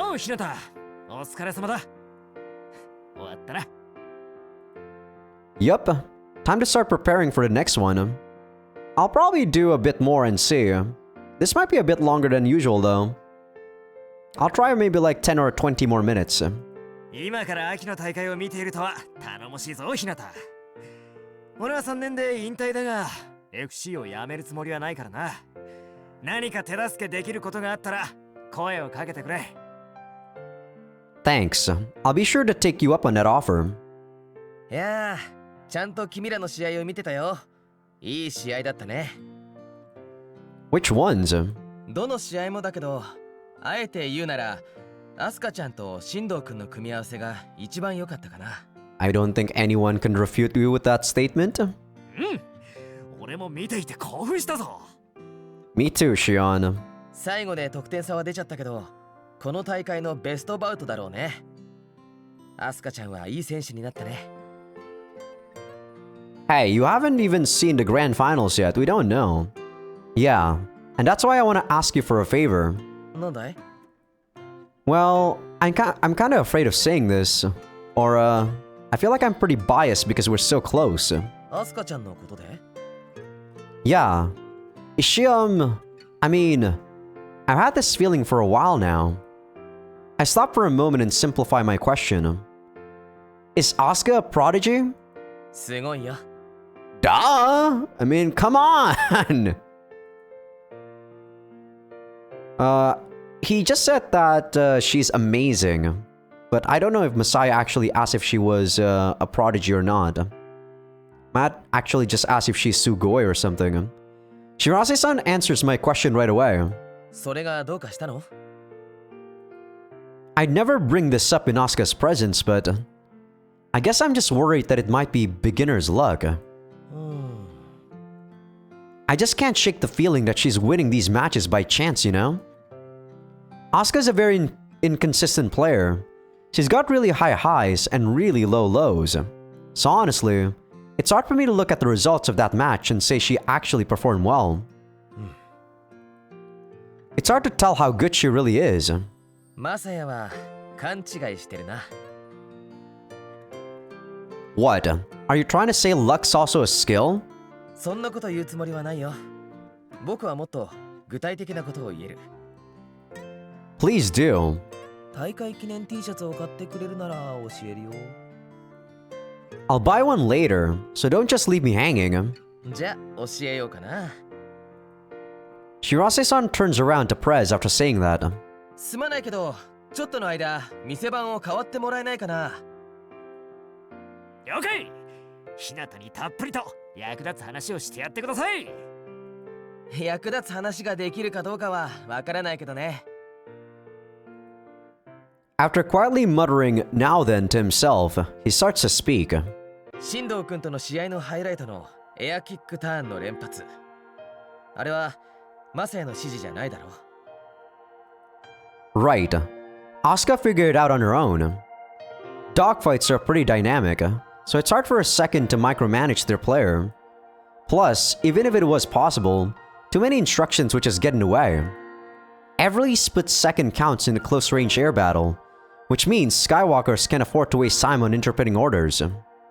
おう、ひなた。お疲れ様だ。終わったな。Yup, time to start preparing for the next one. I'll probably do a bit more and see. This might be a bit longer than usual though. I'll try maybe like 10 or 20 more minutes. 今から秋の大会を見ているとは頼もしいぞ、ひなた。俺は3年で引退だが、FC を辞めるつもりはないからな。何か手助けできることがあったら声をかけてくれ。Thanks. I'll be sure to take you up on that offer. いやー、ちゃんと君らの試合を見てたよ。いい試合だったね。Which ones? どの試合もだけど、あえて言うなら、アスカちゃんと進藤くんの組み合わせが一番良かったかな。I don't think anyone can refute you with that statement. うん。俺も見ていて興奮したぞ。Me too, Shion. 最後で得点差は出ちゃったけど、この大会のベストバウトだろうね。アスカちゃんはいい選手になったね。Hey, you haven't even seen the grand finals yet. We don't know. Yeah, and that's why I want to ask you for a favor. なんだい? Well, I'm kind of afraid of saying this. Or, I feel like I'm pretty biased because we're so close. アスカちゃんのことで? Yeah. Is she, I mean, I've had this feeling for a while now. I stop for a moment and simplify my question. Is Asuka a prodigy? すごいよ。Duh! I mean, come on! He just said that she's amazing. But I don't know if Messiah actually asked if she was a prodigy or not. Matt actually just asked if she's Sugoi or something. Shirase-san answers my question right away. それがどうかしたの? I'd never bring this up in Asuka's presence, but I guess I'm just worried that it might be beginner's luck. I just can't shake the feeling that she's winning these matches by chance, you know? Asuka's a very inconsistent player. She's got really high highs and really low lows. So honestly, it's hard for me to look at the results of that match and say she actually performed well. It's hard to tell how good she really is. マサヤは勘違いしてるな。What? Are you trying to say luck's also a skill? そんなこと言うつもりはないよ。僕はもっと具体的なことを言える。Please do. 大会記念 T シャツを買ってくれるなら教えるよ。I'll buy one later, so don't just leave me hanging. じゃあ教えようかな。Shirase-san turns around to Prez after saying that. すまないけど、ちょっとの間、店番を代わってもらえないかな。了解。ひなたにたっぷりと役立つ話をしてやってください。役立つ話ができるかどうかはわからないけどね。After quietly muttering now then to himself, he starts to speak. 進藤君との試合のハイライトのエアキックターンの連発。あれはマサヤの指示じゃないだろう。Right. Asuka figured it out on her own. Dogfights are pretty dynamic, so it's hard for a second to micromanage their player. Plus, even if it was possible, too many instructions would just get in the way. Every split second counts in a close-range air battle, which means Skywalkers can't afford to waste time on interpreting orders.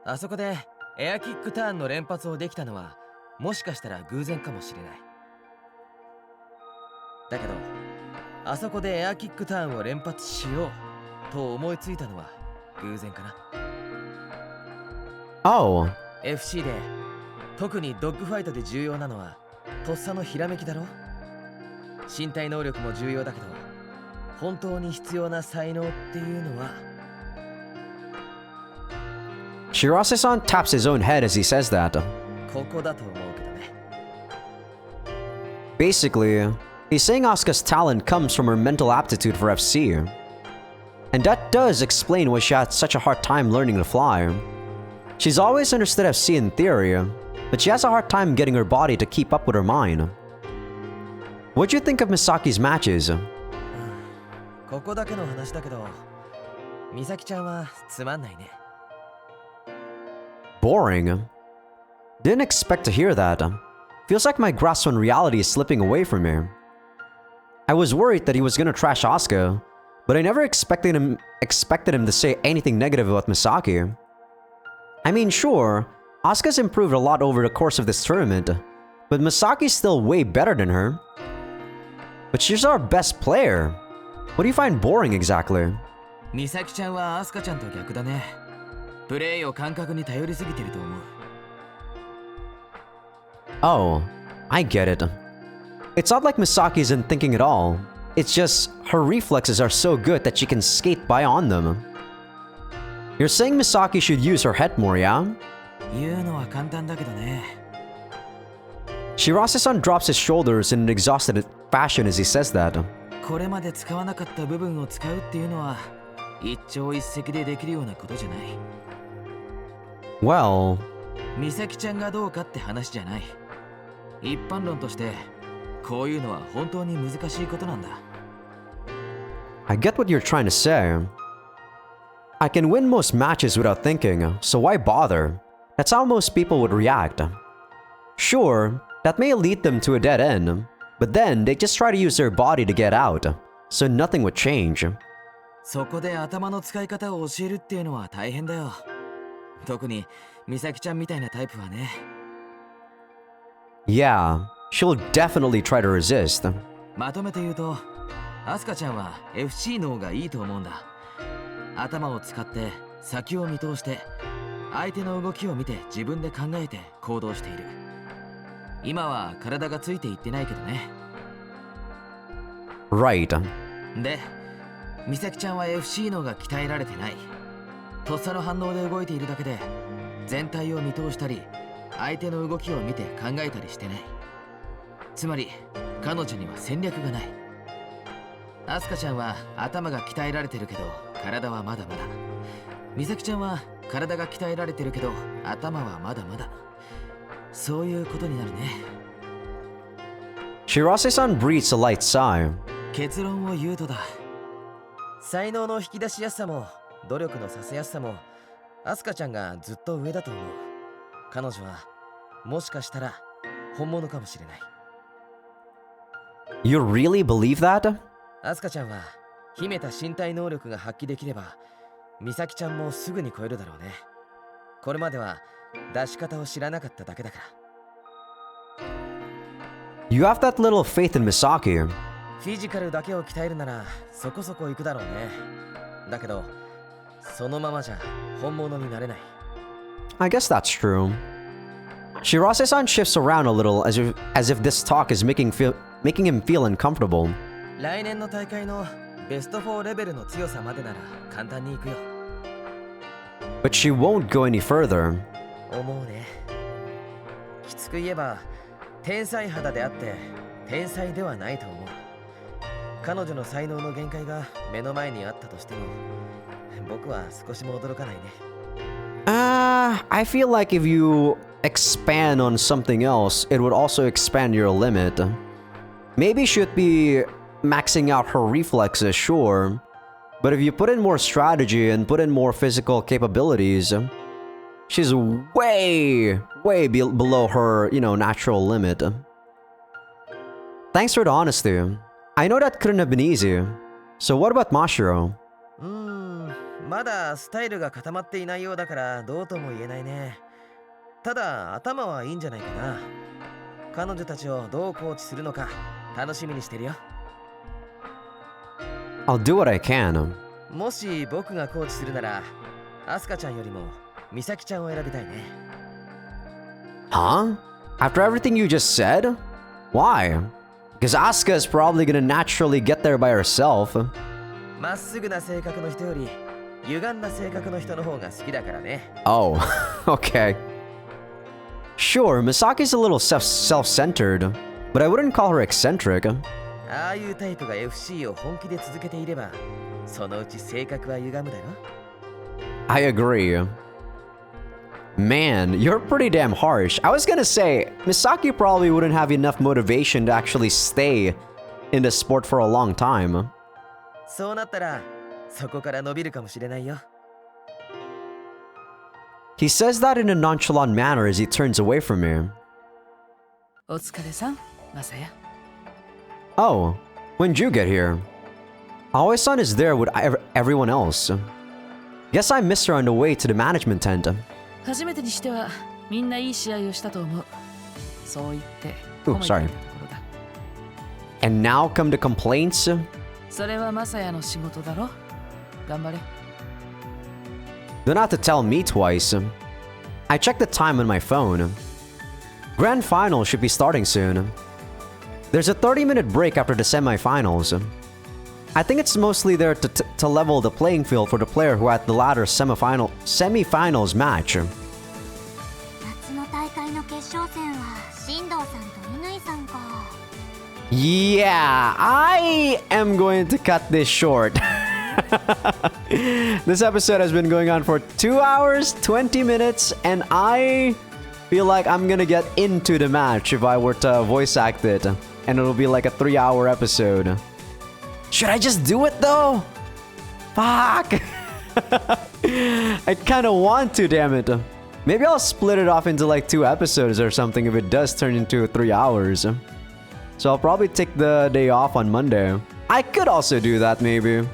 あそこでエアキックターンの連発をできたのはもしかしたら偶然かもしれない。だけど、あそこでエアキックターンを連発しようと思いついたのは偶然かな。Oh. FC で特にドッグファイトで重要なのはとっさのひらめきだろ。身体能力も重要だけど、本当に必要な才能っていうのは。Shirase-san taps his own head as he says that. ここだと思うけどね。Basically, he's saying Asuka's talent comes from her mental aptitude for FC. And that does explain why she had such a hard time learning to fly. She's always understood FC in theory, but she has a hard time getting her body to keep up with her mind. What'd you think of Misaki's matches? ここだけの話だけど、美咲ちゃんはつまんないね。Boring? Didn't expect to hear that. Feels like my grasp on reality is slipping away from me. I was worried that he was gonna trash Asuka, but I never expected him to say anything negative about Misaki. I mean, sure, Asuka's improved a lot over the course of this tournament, but Misaki's still way better than her. But she's our best player. What do you find boring exactly? 美咲ちゃんはアスカちゃんと逆だね。プレイを感覚に頼りすぎてると思う。Oh, I get it. It's not like Misaki isn't thinking at all. It's just her reflexes are so good that she can skate by on them. You're saying Misaki should use her head more, yeah? 言うのは簡単だけどね。Shirase-san drops his shoulders in an exhausted fashion as he says that. これまで使わなかった部分を使うっていうのは一朝一夕でできるようなことじゃない。Well... 美咲ちゃんがどうかって話じゃない。一般論としてこういうのは本当に難しいことなんだ。I get what you're trying to say. I can win most matches without thinking, so why bother? That's how most people would react. Sure, that may lead them to a dead end, but then they just try to use their body to get out, so nothing would change. そこで頭の使い方を教えるっていうのは大変だよ。特に美咲ちゃんみたいなタイプはね。Yeah, she'll definitely try to resist. まとめて言うと、アスカちゃんは FC の方がいいと思うんだ。頭を使って先を見通して相手の動きを見て自分で考えて行動している。今は体がついていってないけどね。Right. で、美咲ちゃんは FC の方が鍛えられてない。とっさの反応で動いているだけで全体を見通したり相手の動きを見て考えたりしてない。つまり彼女には戦略がない。アスカちゃんは頭が鍛えられてるけど体はまだまだ。美咲ちゃんは体が鍛えられてるけど頭はまだまだ。そういうことになるね。Shirase-san breathes a light sigh. 結論を言うとだ。才能の引き出しやすさも努力のさせやすさもアスカちゃんがずっと上だと思う。彼女はもしかしたら本物かもしれない。You really believe that? アスカちゃんは秘めた身体能力が発揮できれば美咲ちゃんもすぐに超えるだろうね。これまでは出し方を知らなかっただけだから。You have that little faith in Misaki. フィジカルだけを鍛えるならそこそこいくだろうね。だけどそのままじゃ本物になれない。I guess that's true. Shirase-san shifts around a little as if this talk is making him feel uncomfortable. 来年の大会のベスト4レベルの強さまでなら簡単にいくよ。But she won't go any further. 思うね。きつく言えば天才肌であって天才ではないと思う。彼女の才能の限界が目の前にあったとしても僕は少しも驚かないね。I feel like if you expand on something else, it would also expand your limit. Maybe she'd be maxing out her reflexes, sure. But if you put in more strategy and put in more physical capabilities, she's way below her, natural limit. Thanks for the honesty. I know that couldn't have been easy. So what about Mashiro? まだスタイルが固まっていないようだからどうとも言えないね。ただ頭はいいんじゃないかな。彼女たちをどうコーチするのか楽しみにしてるよ。I'll do what I can. もし僕がコーチするならアスカちゃんよりも美咲ちゃんを選びたいね。Huh? After everything you just said? Why? Because Asuka is probably gonna naturally get there by herself. まっすぐな性格の人より歪んだ性格の人の方が好きだからね。Oh, okay. Sure, Misaki's a little self-centered, but I wouldn't call her eccentric. ああいうタイプが FC を本気で続けていればそのうち性格は歪むだろ。 I agree. Man, you're pretty damn harsh. I was gonna say, Misaki probably wouldn't have enough motivation to actually stay in the sport for a long time. そうなったらそこから伸びるかもしれないよ。 He says that in a nonchalant manner as he turns away from me. お疲れさん、マサヤ。 Oh, when'd you get here? Aoi-san is there with everyone else. Guess I missed her on the way to the management tent. 初めてにしてはみんないい試合をしたと思う。そう言って Ooh, sorry. And now come the complaints? それはマサヤの仕事だろ。頑張れ。 Don't have to tell me twice. I checked the time on my phone. Grand Final should be starting soon. There's a 30-minute break after the semifinals. I think it's mostly there to level the playing field for the player who had the latter semifinals match. 夏の大会の決勝戦は新藤さんと乾さんか。 Yeah, I am going to cut this short. This episode has been going on for 2 hours, 20 minutes, and I feel like I'm gonna get into the match if I were to voice act it. And it'll be like a 3-hour episode. Should I just do it though? Fuck! I kinda want to, damn it. Maybe I'll split it off into like 2 episodes or something if it does turn into 3 hours. So I'll probably take the day off on Monday. I could also do that maybe.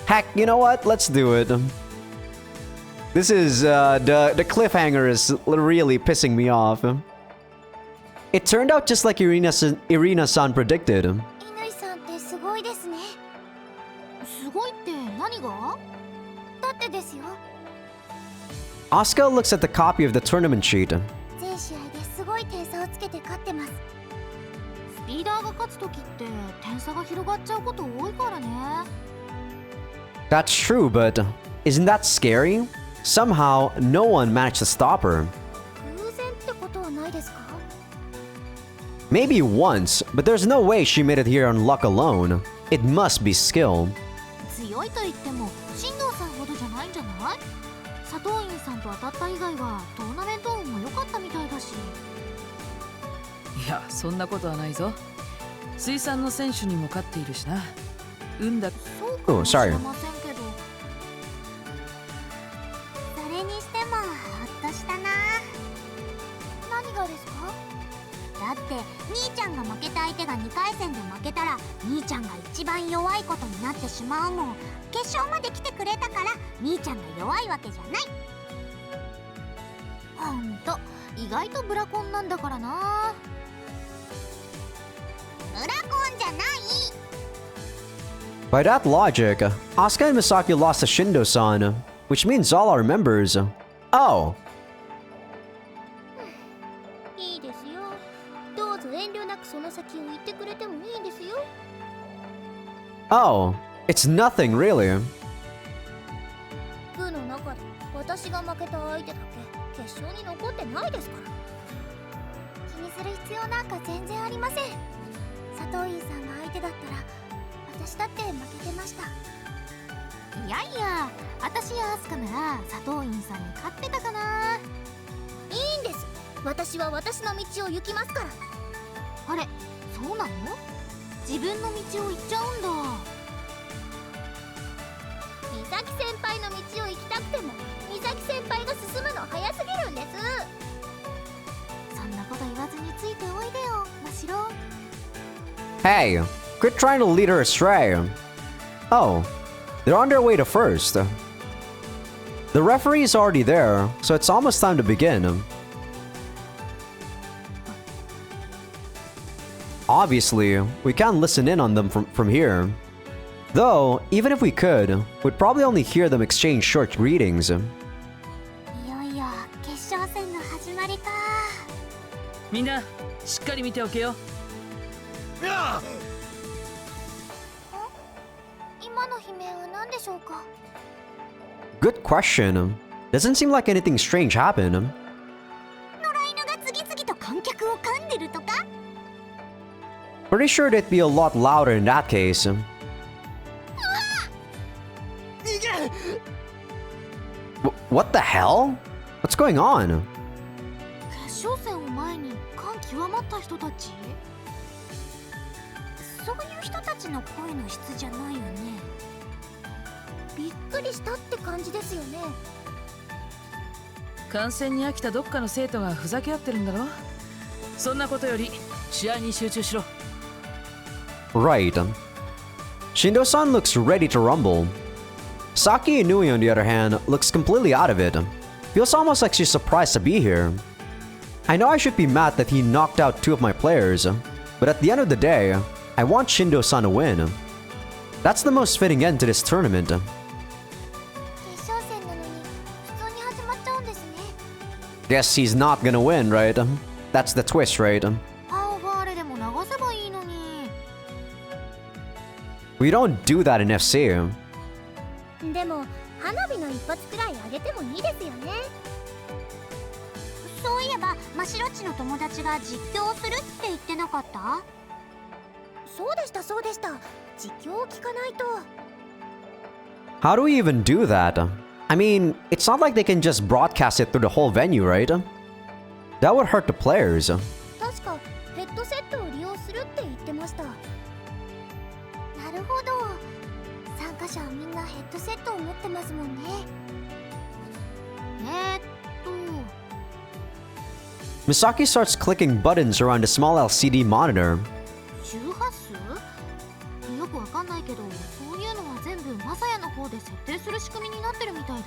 Heck, you know what? Let's do it. This is, the cliffhanger is really pissing me off. It turned out just like Irina-san predicted. 乾さんってすごいですね。すごいって何が？だってですよ。 Asuka looks at the copy of the tournament sheet. 全試合ですごい点差をつけて勝ってます。スピーダーが勝つときって点差が広がっちゃうこと多いからね。 That's true, but isn't that scary? Somehow, no one managed to stop her. 偶然ってことはないですか？ Maybe once, but there's no way she made it here on luck alone. It must be skill. 強いと言っても新藤さんほどじゃないんじゃない？佐藤院さんと当たった以外はトーナメント運も良かったみたいだし。いや、そんなことはないぞ。水産の選手にも勝っているしな。運だ。そうかもし sorry. れませんけど。それにしてもほっとしたな。何がですか？だって兄ちゃんが負けた相手が2回戦で負けたら兄ちゃんが一番弱いことになってしまうもん。決勝まで来てくれたから兄ちゃんが弱いわけじゃない。ほんと意外とブラコンなんだからな。ブラコンじゃない。 By that logic, Asuka and Misaki lost to Shindo-san, which means all our members. Oh, いいですよ。どうぞ遠慮なくその先を言ってくれてもいいですよ。 oh, it's nothing really. 部の中で私が負けた相手だけ決勝に残ってないですから。気にする必要なんか全然ありません。佐藤院さんが相手だったら私だって負けてました。いやいや、私やアスカなら佐藤院さんに勝ってたかな。いいんです。私は私の道を行きますから。あれ、そうなの？自分の道を行っちゃうんだ。美咲先輩の道を行きたくても美咲先輩が進むの早すぎるんです。そんなこと言わずについておいでよ、ましろ。 Hey, quit trying to lead her astray. Oh, they're on their way to first. The referee is already there, so it's almost time to begin. Obviously, we can't listen in on them from here. Though, even if we could, we'd probably only hear them exchange short greetings. いよいよ決勝戦の始まりか。みんなしっかり見ておけよ。今の悲鳴は何でしょうか？ Good question. Doesn't seem like anything strange happened. 野良犬が次々と観客を噛んでるとか？ Pretty sure they'd be a lot louder in that case. What the hell? What's going on? 決勝戦を前に感極まった人たち？そういう人たちの声の質じゃないよね。びっくりしたって感じですよね。観戦に飽きたどっかの生徒がふざけ合ってるんだろ。そんなことより試合に集中しろ。Right. Shindo-san looks ready to rumble. Saki Inui, on the other hand, looks completely out of it. Feels almost like she's surprised to be here. I know I should be mad that he knocked out 2 of my players, but at the end of the day, I want Shindo-san to win. That's the most fitting end to this tournament. 決勝戦なのに普通に始まっちゃうんですね。 Guess he's not gonna win, right? That's the twist, right? パオファーレでも流せばいいのに。 We don't do that in FC. でも花火の一発くらいあげてもいいですよね。そういえばマシロッチの友達が実況をするって言ってなかった？そうでしたそうでした。実況を聞かないと。 How do we even do that? I mean, it's not like they can just broadcast it through the whole venue, right? That would hurt the players. 確かヘッドセットを利用するって言ってました。なるほど。参加者はみんなヘッドセットを持ってますもんね。Misaki starts clicking buttons around a small LCD monitor. 周波数？よくわかんないけど、そういうのは全部マサヤの方で設定する仕組みになってるみたいだよ。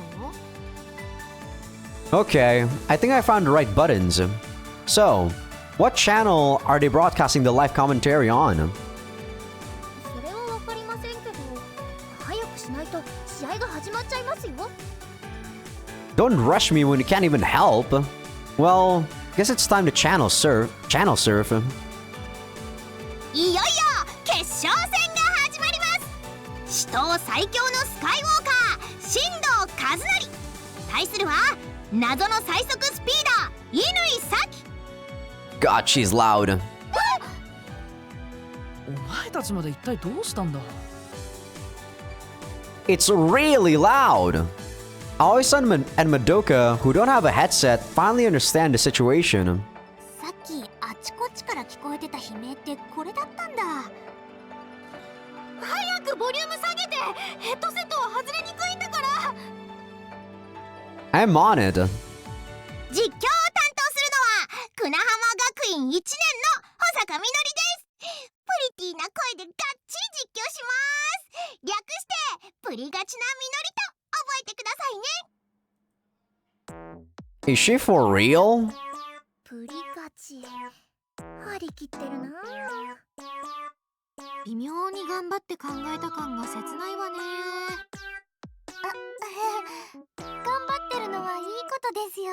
Okay, I think I found the right buttons. So, what channel are they broadcasting the live commentary on? それはわかりませんけど、早くしないと試合が始まっちゃいますよ。 Don't rush me when you can't even help. Well, guess it's time to channel surf. いよいよ決勝戦が始まります。死闘最強のスカイウォーカー新藤和則対するは謎の最速スピーダー乾咲。 God, she's loud. お前たちまで一体どうしたんだ？ It's really loud. Aoi-san and Madoka, who don't have a headset, finally understand the situation. さっきあちこちから聞こえてた悲鳴ってこれだったんだ。早くボリューム下げて、ヘッドセットは外れにくいんだから。 I'm on it. 実況を担当するのは久那浜学院1年の保坂みのりです。プリティな声でがっちり実況します。略してプリガチなみのりと覚えてくださいね。 Is she for real? プリガチ張り切ってるな。微妙に頑張って考えた感が切ないわね。頑張ってるのはいいことですよ。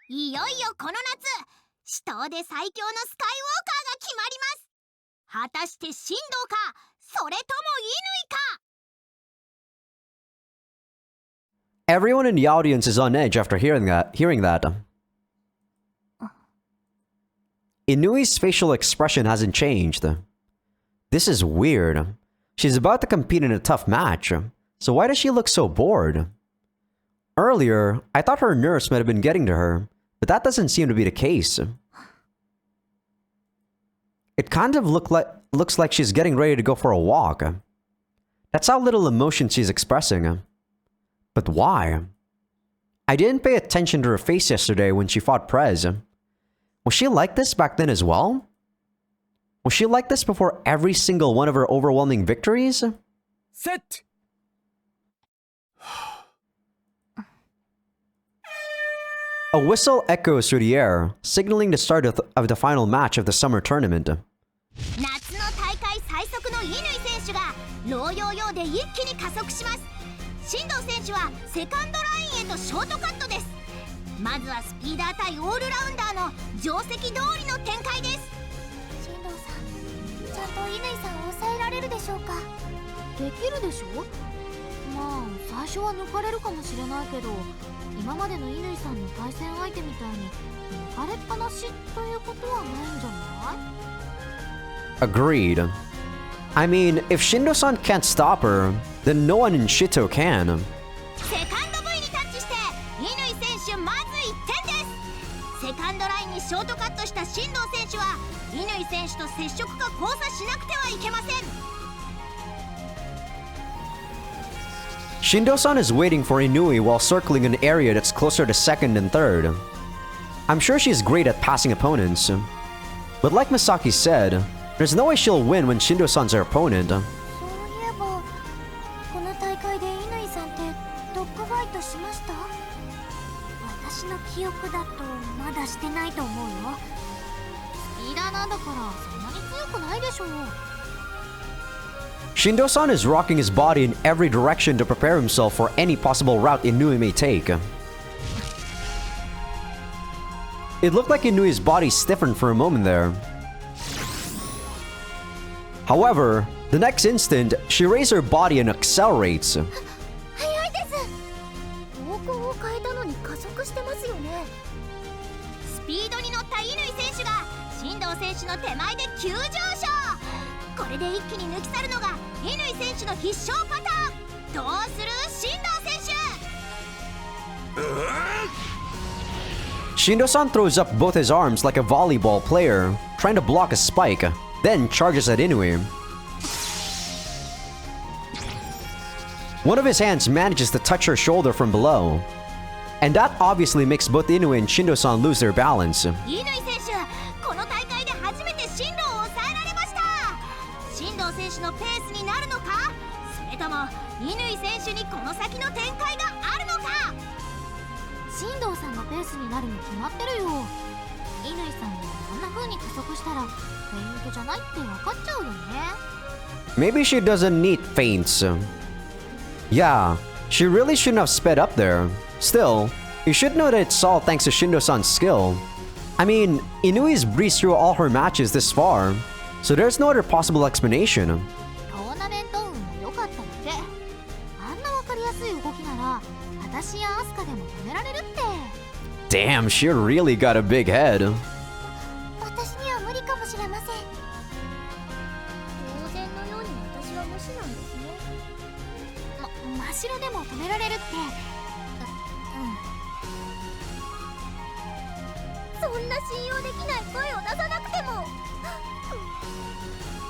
いよいよこの夏、死闘で最強のスカイウォーカーが決まります。果たして神道か、それとも乾か。 Everyone in the audience is on edge after hearing that. Inui's facial expression hasn't changed. This is weird. She's about to compete in a tough match, so why does she look so bored? Earlier, I thought her nerves might have been getting to her, but that doesn't seem to be the case. It kind of looks like she's getting ready to go for a walk. That's how little emotion she's expressing. But why? I didn't pay attention to her face yesterday when she fought Prez. Was she like this back then as well? Was she like this before every single one of her overwhelming victories? Set! A whistle echoes through the air, signaling the start of the final match of the summer tournament. 夏の大会最速の乾選手がローヨーヨーで一気に加速します。新藤選手はセカンドラインへとショートカットです。まずはスピーダー対オールラウンダーの定石通りの展開です。新藤さん、ちゃんと乾さんを抑えられるでしょうか。できるでしょ。まあ最初は抜かれるかもしれないけど、今までの乾さんの対戦相手みたいに抜かれっぱなしということはないんじゃない？ Agreed. I mean, if Shindo-san can't stop her, then no one in Shito can. セカンド V にタッチして乾選手まず1点です。セカンドラインにショートカットした新藤選手は乾選手と接触か交差しなくてはいけません。 Shindo-san is waiting for Inui while circling an area that's closer to second and third. I'm sure she's great at passing opponents. But like Misaki said, There's no way she'll win when Shindo-san's her opponent. そういえばこの大会で乾さんってドッグファイトしました？私の記憶だとまだしてないと思うよ。スピーダーなんだからそんなに強くないでしょう。 Shindo-san is rocking his body in every direction to prepare himself for any possible route Inui may take. It looked like Inui's body stiffened for a moment there. However, the next instant, she raised her body and accelerates. 速いです。方向を変えたのに加速してますよね。スピードに乗った乾選手が進藤選手の手前で急上昇。これで一気に抜き去るのが乾選手の必勝パターン。どうする進藤選手。Shindo-san throws up both his arms like a volleyball player, trying to block a spike, then charges at Inui. One of his hands manages to touch her shoulder from below, and that obviously makes both Inui and Shindo-san lose their balance. 乾選手、この大会で初めて進藤を抑えられました。進藤選手のペースになるのか、それとも乾選手にこの先の展開があるのか。進藤さんのペースになるに決まってるよ。乾さんもあんな風に加速したらフェイントじゃないって分かっちゃうよね。 Maybe she doesn't need feints. Yeah, she really shouldn't have sped up there. Still, you should know that it's all thanks to Shindo-san's skill. I mean, Inui's breezed through all her matches this far, so there's no other possible explanation. トーナメント運も良かったので、あんな分かりやすい動きなら私やアスカでも止められるって。 Damn, she really got a big head. 私には無理かもしれません。当然のように私は無視なんですね。真っ白でも止められるって。そんな信用できない声を出さなくても。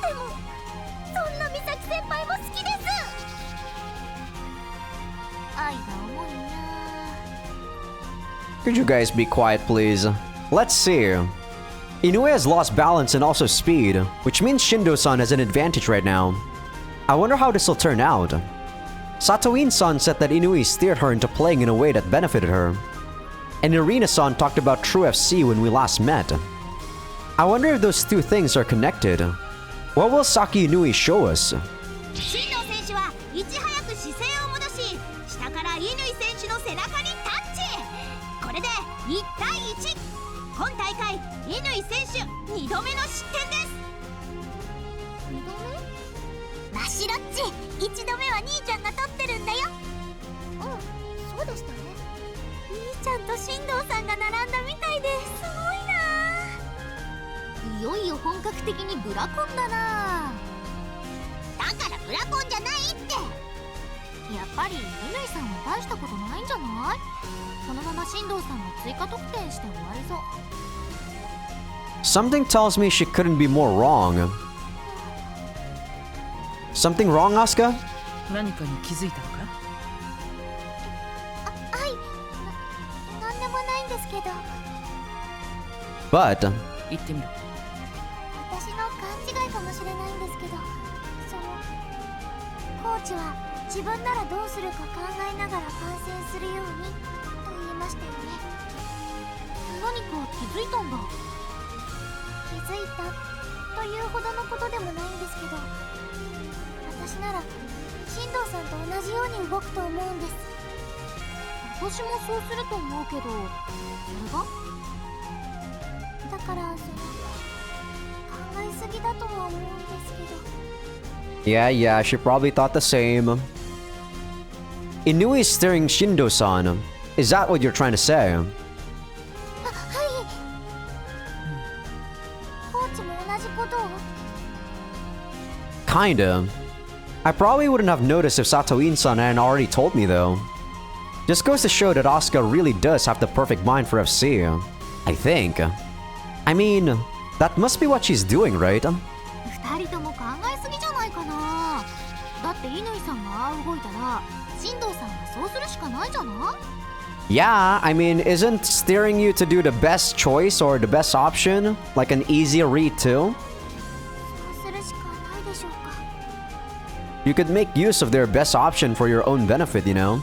でもそんな美咲先輩も好きです。愛が重いな。 Could you guys be quiet, please? Let's see. Inoue has lost balance and also speed, which means Shindo-san has an advantage right now. I wonder how this will turn out. Satoin-san said that Inoue steered her into playing in a way that benefited her. And Irina-san talked about True FC when we last met. I wonder if those two things are connected. What will Saki Inoue show us? 進藤選手はいち早く姿勢を戻し、下から乾選手の背中にタッチ。これで1対1。今大会乾選手2度目の失点です。2度目？マシロッチ、1度目は兄ちゃんが取ってるんだよ。うん、そうでしたね。兄ちゃんと進藤さんが並んだみたいですごいな。いよいよ本格的にブラコンだな。だからブラコンじゃないって。やっぱり乾さんは大したことないんじゃない？このまま進藤さんが追加得点して終わりそう。 Something tells me she couldn't be more wrong. Something wrong, Asuka? 何かに気づいたのか？はい、なんでもないんですけど。 But 言ってみろ。私の勘違いかもしれないんですけど、コーチは自分ならどうするか考えながら観戦するようにと言いましたよね。何か気づいたんだ。気づいたというほどのことでもないんですけど、私なら進藤さんと同じように動くと思うんです。私もそうすると思うけど、それがだから考えすぎだとは思うんですけど。 yeah, she probably thought the same. Inoue is steering Shindo-san. Is that what you're trying to say? はい。コーチも同じことを。 Kinda. I probably wouldn't have noticed if Satoin-san hadn't already told me though. Just goes to show that Asuka really does have the perfect mind for FC. I think. I mean, that must be what she's doing, right? 二人とも考えすぎじゃないかな。だって乾さんがああ動いたら進藤さんがそうするしかないじゃない？ Yeah, I mean, isn't steering you to do the best choice or the best option like an easy read too? そ You could make use of their best option for your own benefit, you know?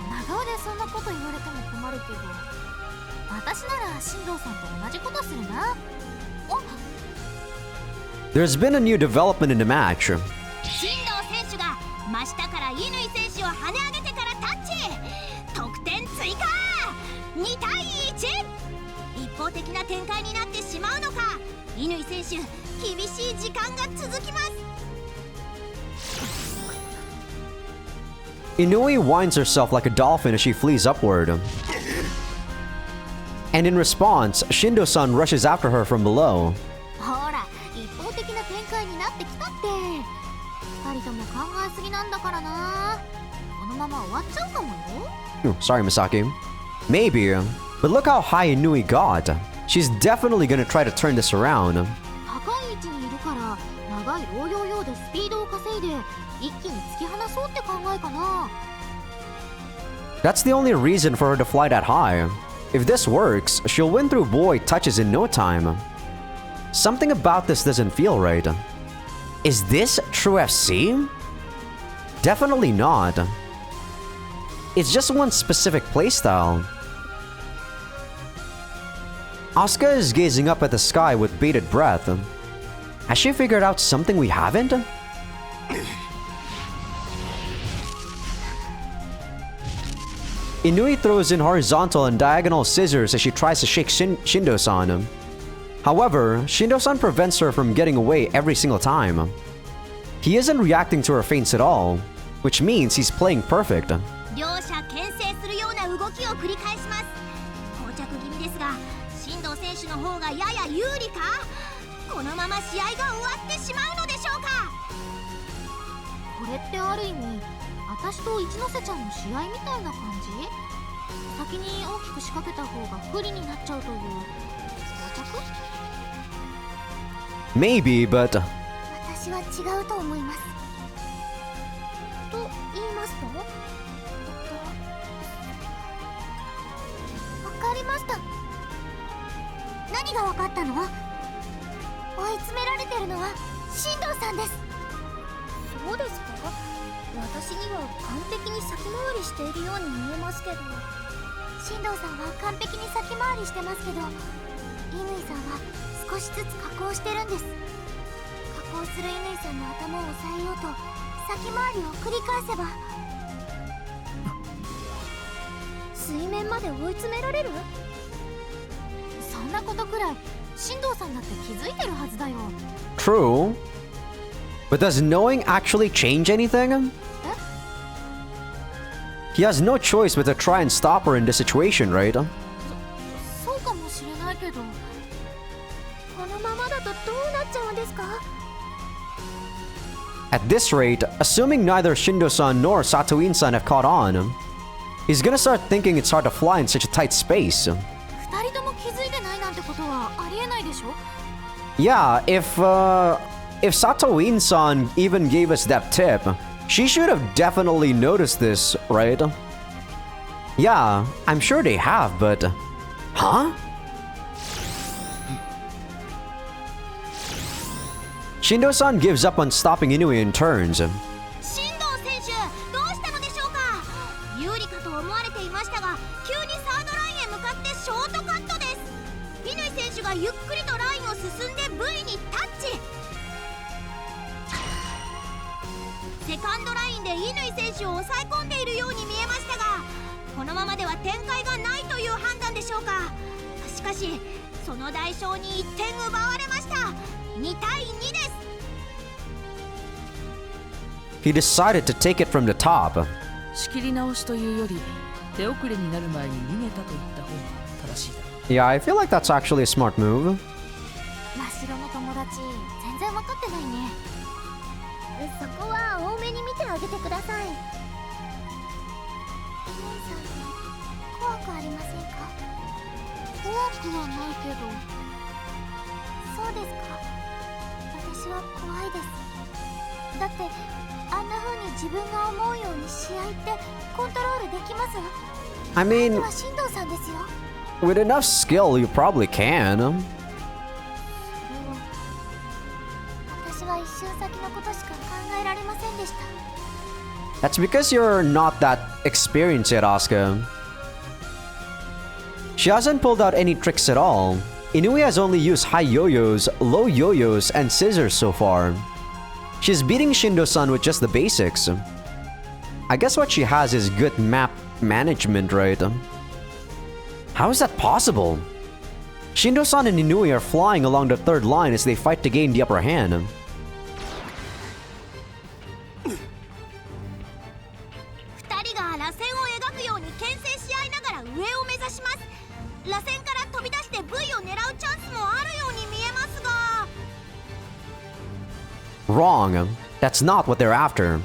真顔でそんなこと言われても困るけど、私なら進藤さんと同じことするな。お、 There's been a new development in the match. 進藤選手が真下から乾選手を跳ね上げてからタッチ、得点追加、2対1。一方的な展開になってしまうのか、乾選手厳しい時間が続きます。 Inui winds herself like a dolphin as she flees upward. And in response, Shindo-san rushes after her from below. ほら、一方的な展開になってきたって。二人とも考えすぎなんだからな。このまま終わっちゃうかもよ。 Sorry, Misaki. Maybe, but look how high Inui got. She's definitely gonna try to turn this around. 高い位置にいるから長いローヨーヨーでスピードを稼いで一気に突き放そうって考えかな。 That's the only reason for her to fly that high. If this works, she'll win through boy touches in no time. Something about this doesn't feel right. Is this true FC? Definitely not. It's just one specific playstyle. Asuka is gazing up at the sky with bated breath. Has she figured out something we haven't? Inui throws in horizontal and diagonal scissors as she tries to shake Shindo-san. However, Shindo-san prevents her from getting away every single time. He isn't reacting to her feints at all, which means he's playing perfect. 両者牽制するような動きを繰り返します。膠着気味ですが、進藤選手の方がやや有利か。このまま試合が終わってしまうのでしょうか。これってある意味、私と一ノ瀬ちゃんの試合みたいな感じ？先に大きく仕掛けた方が不利になっちゃうという膠着？ Maybe, but 私は違うと思います。と言いますと？わかりました。何がわかったの？追い詰められてるのは進藤さんです。そうですか？私には完璧に先回りしているように見えますけど。進藤さんは完璧に先回りしてますけど、乾さんは少しずつ加工してるんです。加工する乾さんの頭を押さえようと先回りを繰り返せば水面まで追い詰められる？そんなことくらい進藤さんだって気づいてるはずだよ。 true. But does knowing actually change anything? He has no choice but to try and stop her in this situation, right? そうかもしれないけど、このままだとどうなっちゃうんですか？ At this rate, assuming neither Shindo-san nor Satoin-san have caught on, he's gonna start thinking it's hard to fly in such a tight space. 二人とも気づいてないなんてことはありえないでしょ？ Yeah, if Satoin-san even gave us that tip, she should have definitely noticed this, right? Yeah, I'm sure they have, but... Huh? Shindo-san gives up on stopping Inui and turns. 進藤選手、どうしたのでしょうか？有利かと思われていましたが、急にサードラインへ向かってショートカットです。乾選手がゆっくりとラインを進んで V にタッチ。セカンドラインで乾選手を抑え込んでいるように見えましたが、このままでは展開がないという判断でしょうか。しかしその代償に1点奪われました。2対2です。 He decided to take it from the top. 仕切り直しというより手遅れになる前に逃げたと言った方が正しいだろう。 Yeah, I feel like that's actually a smart move. 真っ白の友達、全然分かってないね。そこは多めに見てあげてください。乾さん、怖くありませんか？怖くはないけど。そうですか。私は怖いです。だってあんな風に自分が思うように試合ってコントロールできます？ I 相 mean, 手は進藤さんですよ。 with enough skill, you probably can. それは私は一瞬先のことしか考えられませんでした。 That's because you're not that experienced yet, Asuka. She hasn't pulled out any tricks at all. Inui has only used high yo-yos, low yo-yos, and scissors so far. She's beating Shindo-san with just the basics. I guess what she has is good map management, right? How is that possible? Shindo-san and Inui are flying along the third line as they fight to gain the upper hand. 二人が螺旋を描くように牽制し合いながら上を目指します。螺旋から飛び出して V を狙うチャンスもあるように見えますが。 Wrong. That's not what they're after.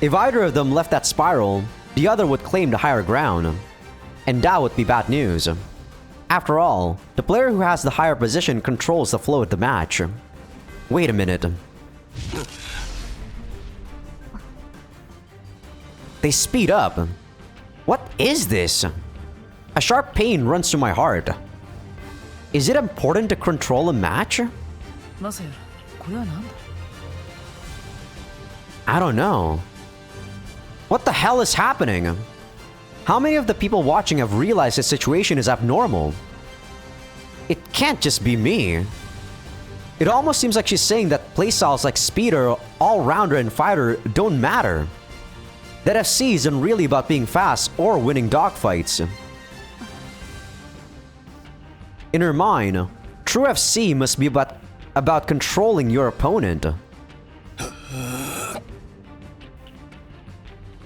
If either of them left that spiral, the other would claim the higher ground. And that would be bad news. After all, the player who has the higher position controls the flow of the match. Wait a minute. They speed up. What is this? A sharp pain runs through my heart. Is it important to control a match? マサヤ、これはなんだ? I don't know. What the hell is happening? How many of the people watching have realized the situation is abnormal? It can't just be me. It almost seems like she's saying that playstyles like Speeder, All-Rounder, and Fighter don't matter. That FC isn't really about being fast or winning dogfights. In her mind, true FC must be about controlling your opponent.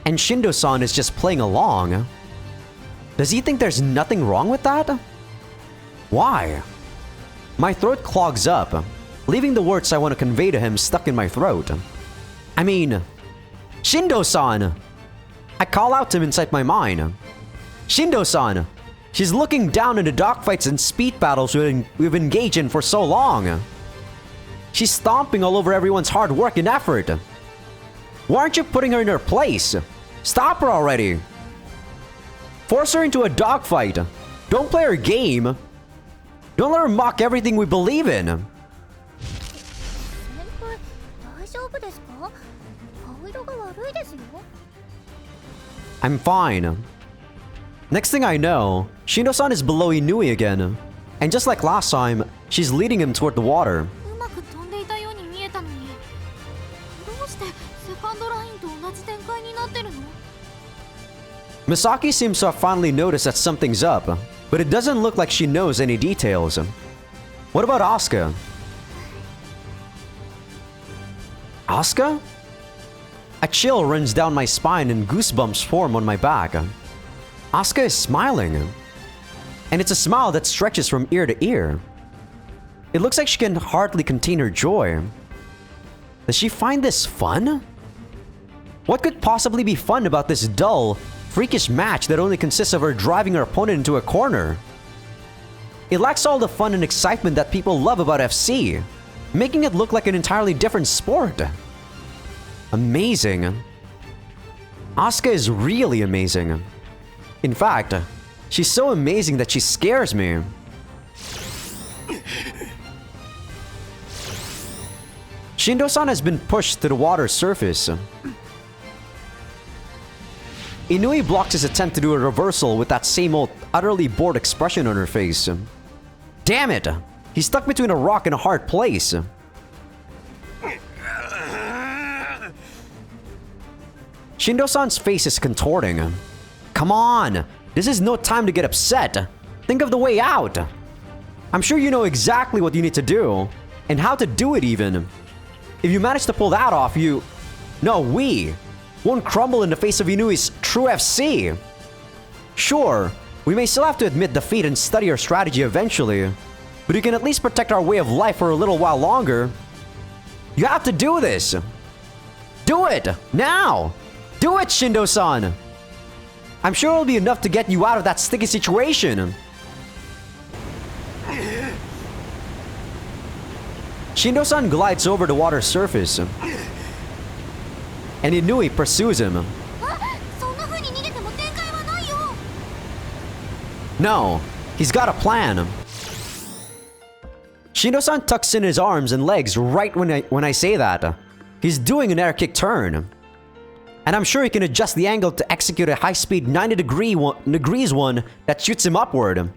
And Shindo-san is just playing along. Does he think there's nothing wrong with that? Why? My throat clogs up, leaving the words I want to convey to him stuck in my throat. I mean, Shindo-san! I call out to him inside my mind. Shindo-san! She's looking down at the dogfights and speed battles we've engaged in for so long. She's stomping all over everyone's hard work and effort. Why aren't you putting her in her place? Stop her already! Force her into a dogfight. Don't play her game. Don't let her mock everything we believe in. 先輩、大丈夫ですか？顔色が悪いですよ。 I'm fine. Next thing I know, Shindo-san is below Inui again. And just like last time, she's leading him toward the water. うまく飛んでいたように見えたのに、どうしてセカンドラインと同じ展開になってるの？ Misaki seems to have finally noticed that something's up, but it doesn't look like she knows any details. What about Asuka? Asuka? A chill runs down my spine and goosebumps form on my back. Asuka is smiling. And it's a smile that stretches from ear to ear. It looks like she can hardly contain her joy. Does she find this fun? What could possibly be fun about this dull, freakish match that only consists of her driving her opponent into a corner? It lacks all the fun and excitement that people love about FC, making it look like an entirely different sport. Amazing. Asuka is really amazing. In fact, she's so amazing that she scares me. Shindo-san has been pushed to the water's surface. Inui blocks his attempt to do a reversal with that same old utterly bored expression on her face. Damn it! He's stuck between a rock and a hard place. Shindo-san's face is contorting. Come on! This is no time to get upset. Think of the way out. I'm sure you know exactly what you need to do, and how to do it even. If you manage to pull that off, we won't crumble in the face of Inui's true FC. Sure, we may still have to admit defeat and study our strategy eventually, but you can at least protect our way of life for a little while longer. You have to do this. Do it! Now! Do it, Shindo-san! I'm sure it'll be enough to get you out of that sticky situation. Shindo-san glides over the water's surface. And Inui pursues him. No, he's got a plan. Shindo-san tucks in his arms and legs right when I say that. He's doing an air kick turn. And I'm sure he can adjust the angle to execute a high-speed 90 degrees one that shoots him upward.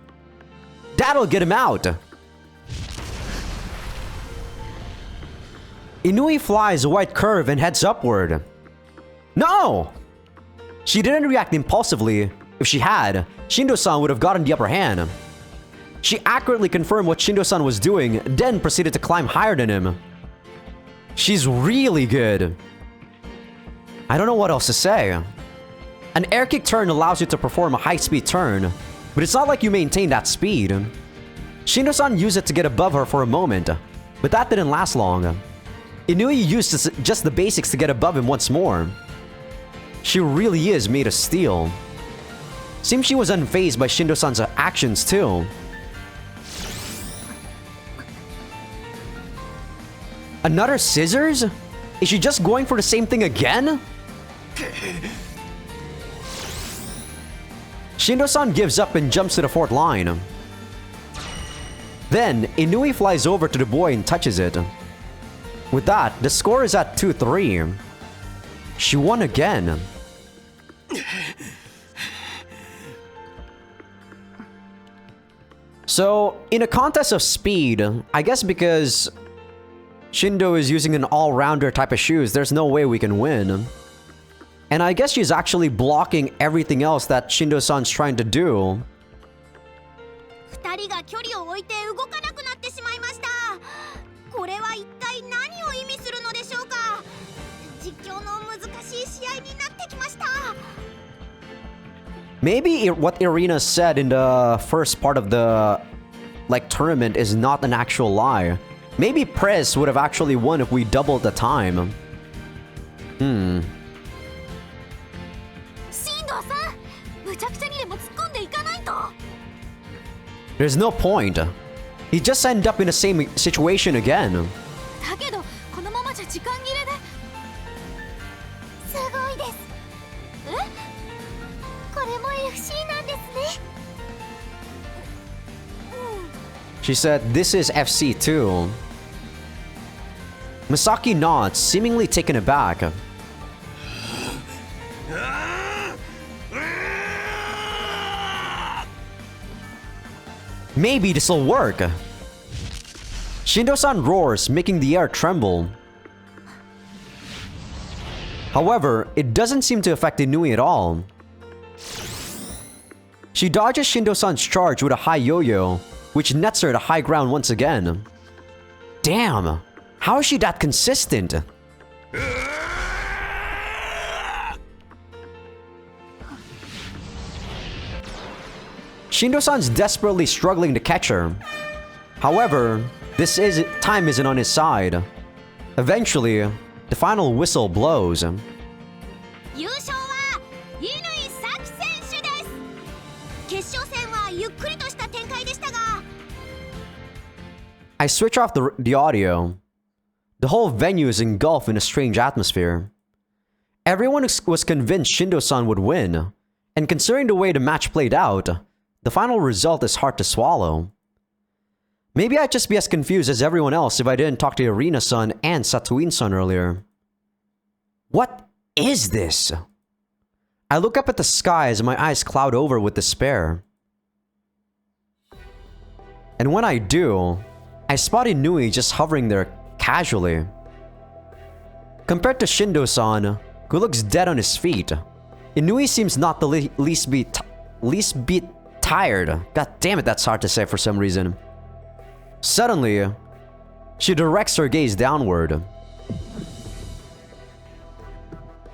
That'll get him out. Inui flies a white curve and heads upward. No! She didn't react impulsively. If she had, Shindo-san would have gotten the upper hand. She accurately confirmed what Shindo-san was doing, then proceeded to climb higher than him. She's really good. I don't know what else to say. An air kick turn allows you to perform a high-speed turn, but it's not like you maintain that speed. Shindo-san used it to get above her for a moment, but that didn't last long. Inui used just the basics to get above him once more. She really is made of steel. Seems she was unfazed by Shindo-san's actions too. Another scissors? Is she just going for the same thing again? Shindo-san gives up and jumps to the fourth line. Then, Inui flies over to the boy and touches it. With that, the score is at 2-3. She won again. So, in a contest of speed, I guess because Shindo is using an all-rounder type of shoes, there's no way we can win. And I guess she's actually blocking everything else that Shindo-san's trying to do. 2人が距離を置いて動かなくなってしまいました。これは一体何を意味するのでしょうか。実況の難しい試合になってきました。 Maybe what Irina said in the first part of the tournament is not an actual lie. Maybe Prez would have actually won if we doubled the time. 進藤さん、むちゃくちゃにでも突っ込んでいかないと。 There's no point. He just ended up in the same situation again. だけどこのままじゃ時間切れで。すごいです。これも FC なんですね。She said, this is FC too. Misaki nods, seemingly taken aback. Maybe this'll work. Shindo-san roars, making the air tremble. However, it doesn't seem to affect Inui at all. She dodges Shindo-san's charge with a high yo-yo, which nets her to high ground once again. Damn! How is she that consistent? Shindo-san's desperately struggling to catch her. However, time isn't on his side. Eventually, the final whistle blows. 優勝は乾咲選手です。決勝戦はゆっくりとした展開でしたが。 I switch off the audio. The whole venue is engulfed in a strange atmosphere. Everyone was convinced Shindo-san would win, and considering the way the match played out, the final result is hard to swallow. Maybe I'd just be as confused as everyone else if I didn't talk to Irina-san and Satuin-san earlier. What is this? I look up at the sky as my eyes cloud over with despair. And when I do, I spot Inui just hovering there casually. Compared to Shindo-san, who looks dead on his feet, Inui seems not the least bit tired. God damn it, that's hard to say for some reason. Suddenly, she directs her gaze downward.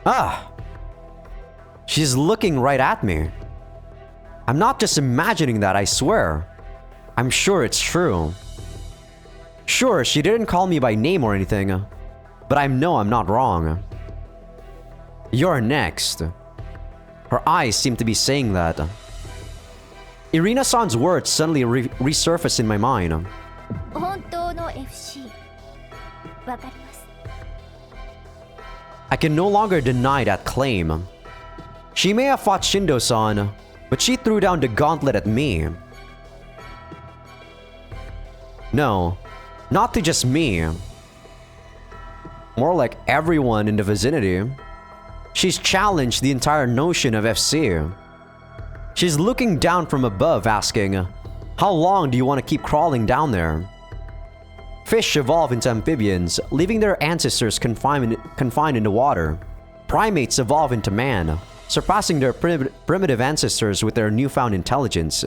Ah! She's looking right at me. I'm not just imagining that, I swear. I'm sure it's true. Sure, she didn't call me by name or anything, but I know I'm not wrong. You're next. Her eyes seem to be saying that. Irina-san's words suddenly resurface in my mind. 本当の FC わかります。 I can no longer deny that claim. She may have fought Shindo-san, but she threw down the gauntlet at me. No, Not to just me. More like everyone in the vicinity. She's challenged the entire notion of FC. She's looking down from above asking, how long do you want to keep crawling down there? Fish evolve into amphibians, leaving their ancestors confined in the water. Primates evolve into man, surpassing their primitive ancestors with their newfound intelligence.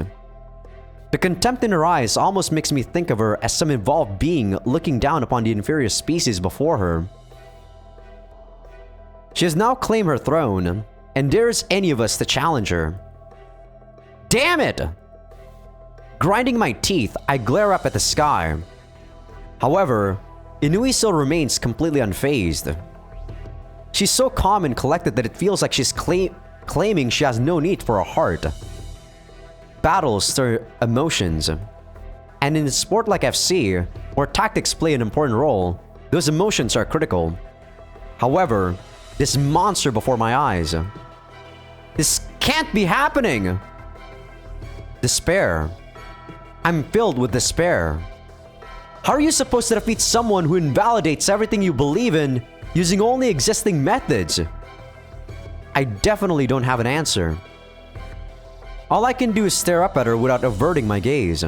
The contempt in her eyes almost makes me think of her as some evolved being looking down upon the inferior species before her. She has now claimed her throne, and dares any of us to challenge her. Damn it! Grinding my teeth, I glare up at the sky. However, Inui still remains completely unfazed. She's so calm and collected that it feels like she's claiming she has no need for a heart. Battles stir emotions. And in a sport like FC, where tactics play an important role, those emotions are critical. However, this monster before my eyes. This can't be happening! Despair. I'm filled with despair. How are you supposed to defeat someone who invalidates everything you believe in using only existing methods? I definitely don't have an answer. All I can do is stare up at her without averting my gaze.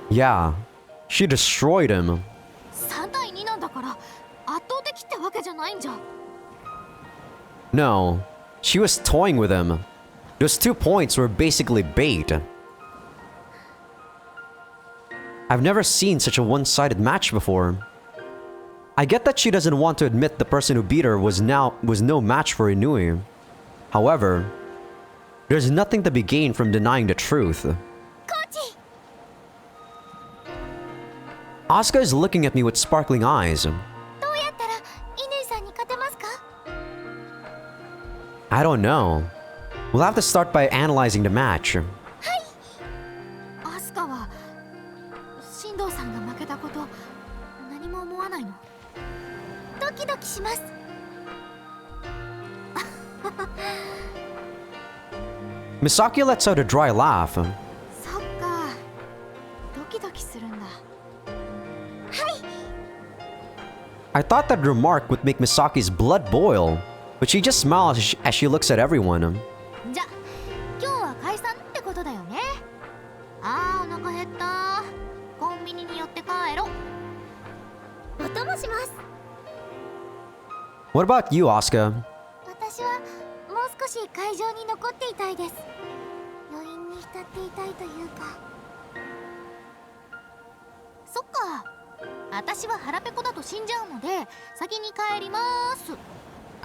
Yeah, she destroyed him. No, she was toying with him. Those 2 points were basically bait. I've never seen such a one-sided match before. I get that she doesn't want to admit the person who beat her was no match for Inui. However, there's nothing to be gained from denying the truth. Asuka is looking at me with sparkling eyes. I don't know. We'll have to start by analyzing the match. Misaki lets out a dry laugh. I thought that remark would make Misaki's blood boil, but she just smiles as she looks at everyone. What about you, Asuka?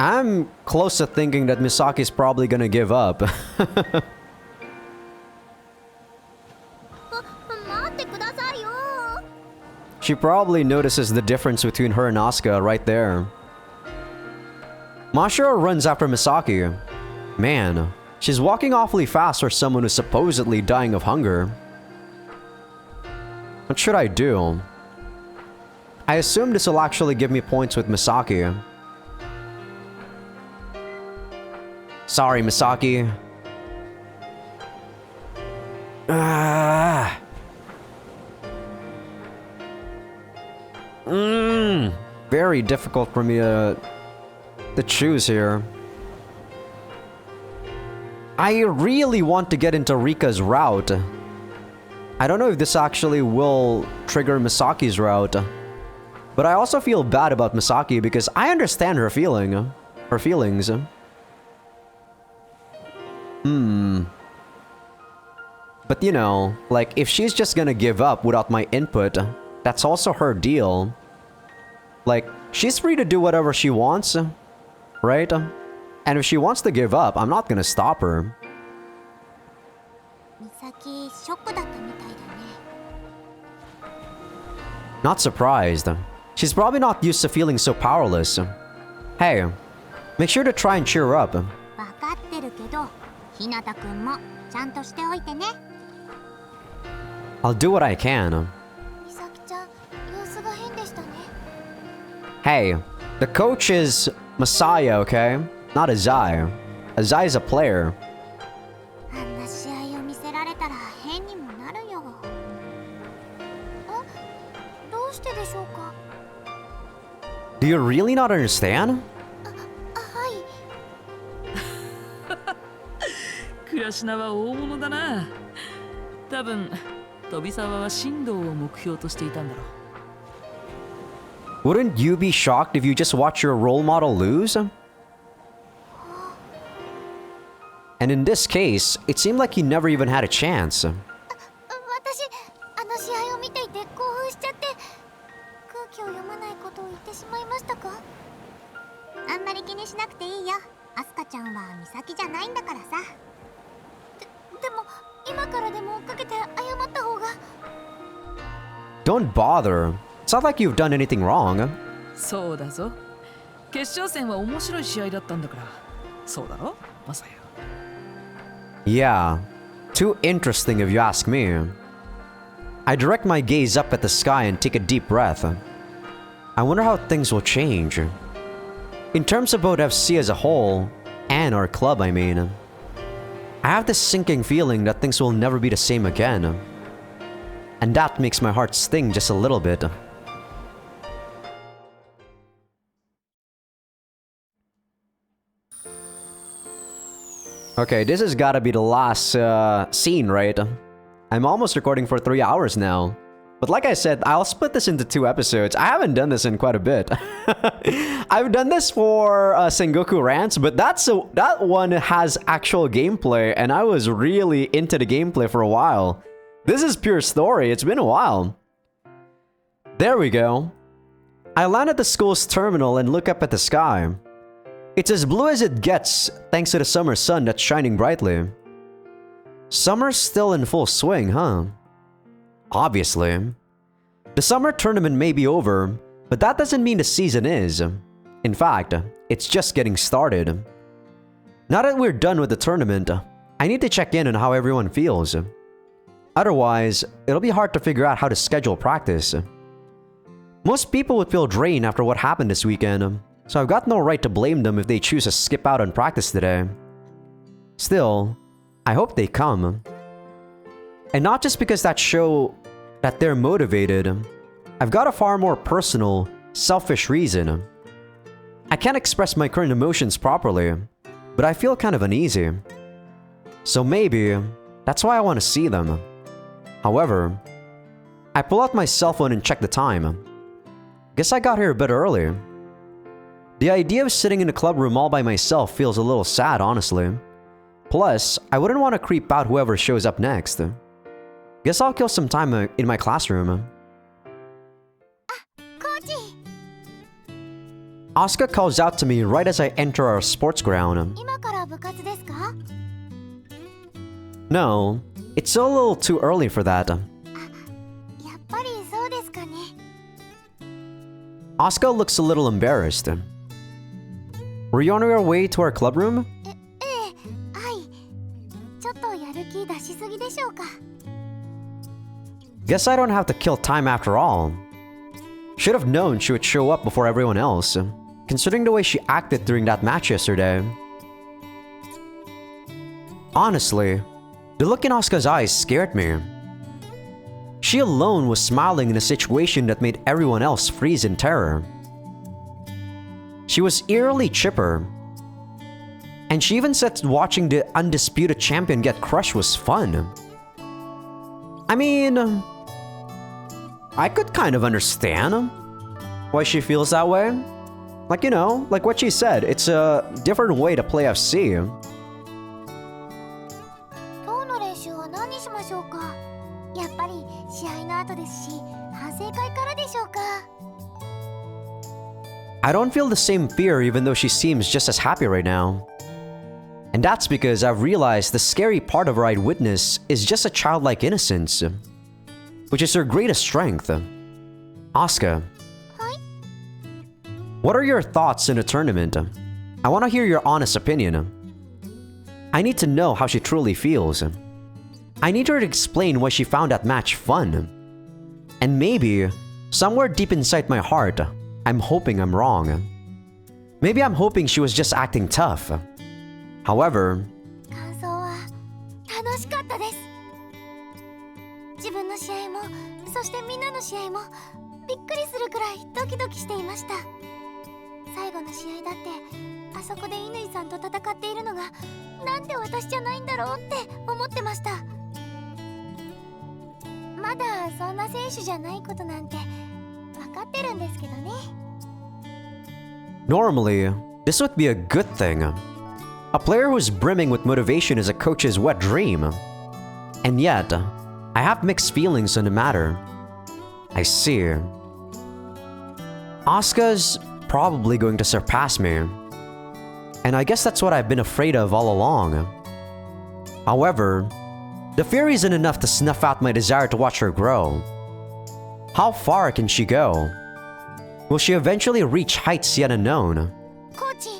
I'm close to thinking that Misaki's probably gonna give up. She probably notices the difference between her and Asuka right there. Mashiro runs after Misaki. Man, she's walking awfully fast for someone who's supposedly dying of hunger. What should I do? I assume this will actually give me points with Misaki. Sorry, Misaki. Very difficult for me to choose here. I really want to get into Rika's route. I don't know if this actually will trigger Misaki's route. But I also feel bad about Misaki because I understand her feelings. But you know, like if she's just gonna give up without my input, that's also her deal. Like, she's free to do whatever she wants, right? And if she wants to give up, I'm not gonna stop her. Not surprised. She's probably not used to feeling so powerless. Hey, make sure to try and cheer her up. I'll do what I can. Hey, the coach is Messiah, okay? Not Azai. Azai is a player. あんな試合を見せられたら変にもなるよ。あ、どうしてでしょうか。 Do you really not understand? はい。クラシナは大物だな。多分飛沢は進藤を目標としていたんだろう。 Wouldn't you be shocked if you just watch your role model lose? And in this case, it seemed like he never even had a chance. 私、あの試合を見ていて興奮しちゃって空気を読まないことを言ってしまいましたか。あんまり気にしなくていいよ。アスカちゃんは美咲じゃないんだからさ。でも今からでも追っかけて謝った方が。 Don't bother. It's not like you've done anything wrong. そうだぞ。決勝戦は面白い試合だったんだから。そうだろ、マサヤ。 Yeah, too interesting if you ask me. I direct my gaze up at the sky and take a deep breath. I wonder how things will change. In terms of both FC as a whole, and our club, I mean. I have this sinking feeling that things will never be the same again. And that makes my heart sting just a little bit. Okay, this has gotta be the last scene, right? I'm almost recording for 3 hours now. But like I said, I'll split this into 2 episodes. I haven't done this in quite a bit. I've done this for Sengoku Rants, but that one has actual gameplay, and I was really into the gameplay for a while. This is pure story. It's been a while. There we go. I land at the school's terminal and look up at the sky. It's as blue as it gets, thanks to the summer sun that's shining brightly. Summer's still in full swing, huh? Obviously. The summer tournament may be over, but that doesn't mean the season is. In fact, it's just getting started. Now that we're done with the tournament, I need to check in on how everyone feels. Otherwise, it'll be hard to figure out how to schedule practice. Most people would feel drained after what happened this weekend, so I've got no right to blame them if they choose to skip out on practice today. Still, I hope they come. And not just because that show that they're motivated. I've got a far more personal, selfish reason. I can't express my current emotions properly, but I feel kind of uneasy. So maybe that's why I want to see them. However, I pull out my cell phone and check the time. Guess I got here a bit early. The idea of sitting in a club room all by myself feels a little sad, honestly. Plus, I wouldn't want to creep out whoever shows up next. Guess I'll kill some time in my classroom. Coach! Asuka calls out to me right as I enter our sports ground. 今から部活ですか? No, it's a little too early for that. やっぱりそうですかね. Asuka looks a little embarrassed. Were you on your way to our club room? ええ、はい。ちょっとやる気出しすぎでしょうか? Guess I don't have to kill time after all. Should have known she would show up before everyone else, considering the way she acted during that match yesterday. Honestly, the look in Asuka's eyes scared me. She alone was smiling in a situation that made everyone else freeze in terror. She was eerily chipper. And she even said watching the undisputed champion get crushed was fun. I mean, I could kind of understand why she feels that way. Like, you know, like what she said, it's a different way to play FC. 今日の練習は何しましょうか? やっぱり試合の後ですし、反省会からでしょうか? I don't feel the same fear even though she seems just as happy right now. And that's because I've realized the scary part of her I'd witness is just a childlike innocence, which is her greatest strength. Asuka, what are your thoughts in the tournament? I want to hear your honest opinion. I need to know how she truly feels. I need her to explain why she found that match fun. And maybe, somewhere deep inside my heart, I'm hoping I'm wrong. Maybe I'm hoping she was just acting tough. However, 感想は楽しかったです。自分の試合もそしてみんなの試合もびっくりするくらいドキドキしていました。最後の試合だってあそこで乾さんと戦っているのがなんで私じゃないんだろうって思ってました。まだそんな選手じゃないことなんて分かってるんですけどね。 normally, this would be a good thing. A player who's brimming with motivation is a coach's wet dream. And yet, I have mixed feelings on the matter. I see. Asuka's probably going to surpass me. And I guess that's what I've been afraid of all along. However, the fear isn't enough to snuff out my desire to watch her grow. How far can she go? Will she eventually reach heights yet unknown? コーチ。い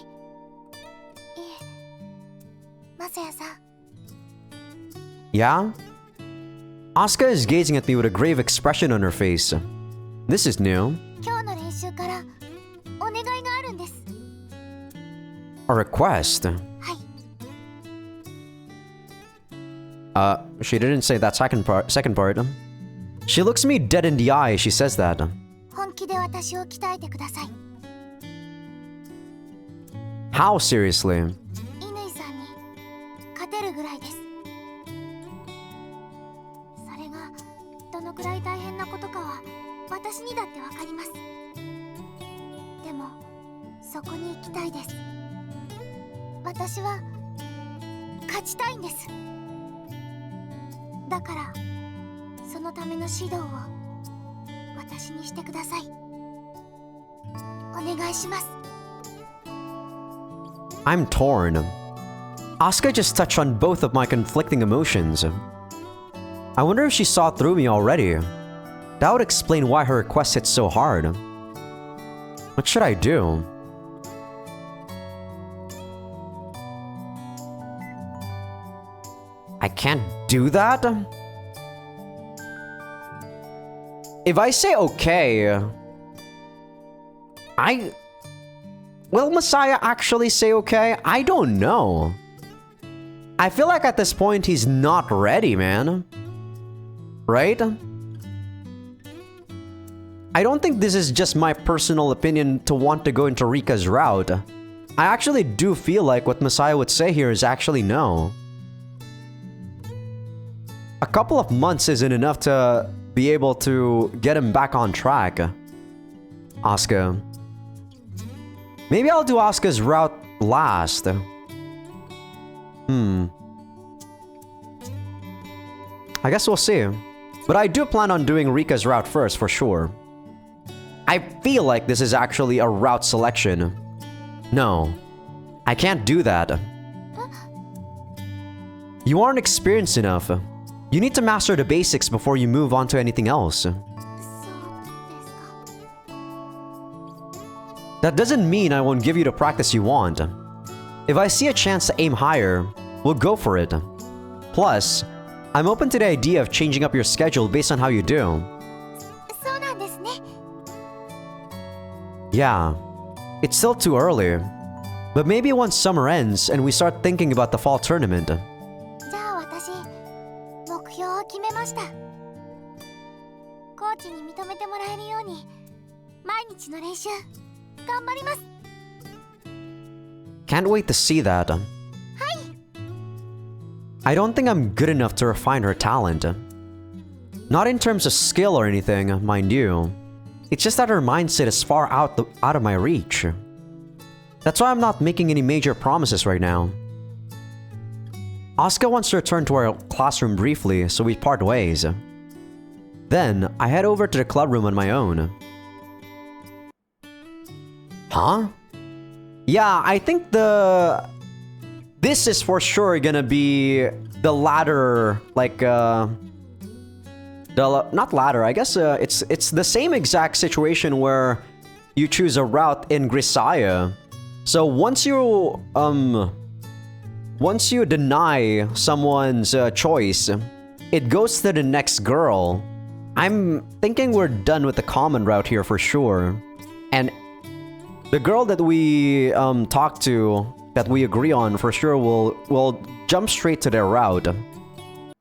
え、マサヤさん。 Yeah? Asuka is gazing at me with a grave expression on her face. This is new. 今日の練習からお願いがあるんです。 A request? はい。 She didn't say that second part. She looks me dead in the eye as she says that. 本気で私を鍛えてください。 How seriously? 乾さんに勝てるぐらいです。それがどのくらい大変なことかは私にだってわかります。でもそこに行きたいです。私は勝ちたいんです。だからそのための指導を私にしてください。お願いします。 I'm torn. Asuka just touched on both of my conflicting emotions. I wonder if she saw through me already. That would explain why her request hit so hard. What should I do? I can't do that? If I say okay, will Messiah actually say okay? I don't know. I feel like at this point he's not ready, man. Right? I don't think this is just my personal opinion to want to go into Rika's route. I actually do feel like what Messiah would say here is actually no. A couple of months isn't enough to be able to get him back on track. Asuka. Maybe I'll do Asuka's route last. I guess we'll see. But I do plan on doing Rika's route first for sure. I feel like this is actually a route selection. No, I can't do that. You aren't experienced enough. You need to master the basics before you move on to anything else. そうですか。 That doesn't mean I won't give you the practice you want. If I see a chance to aim higher, we'll go for it. Plus, I'm open to the idea of changing up your schedule based on how you do. そうなんですね。 Yeah, it's still too early. But maybe once summer ends and we start thinking about the fall tournament. じゃあ私目標を決めました。コーチに認めてもらえるように毎日の練習頑張ります。 Can't wait to see that. I don't think I'm good enough to refine her talent. Not in terms of skill or anything, mind you. It's just that her mindset is far out of my reach. That's why I'm not making any major promises right now. Asuka wants to return to our classroom briefly, so we part ways. Then, I head over to the club room on my own. Huh? Yeah, I think this is for sure gonna be the ladder, like, not ladder, I guess it's the same exact situation where you choose a route in Grisaya. So once you deny someone's choice, it goes to the next girl. I'm thinking we're done with the common route here for sure. And The girl that we talk to, that we agree on, for sure will jump straight to their route.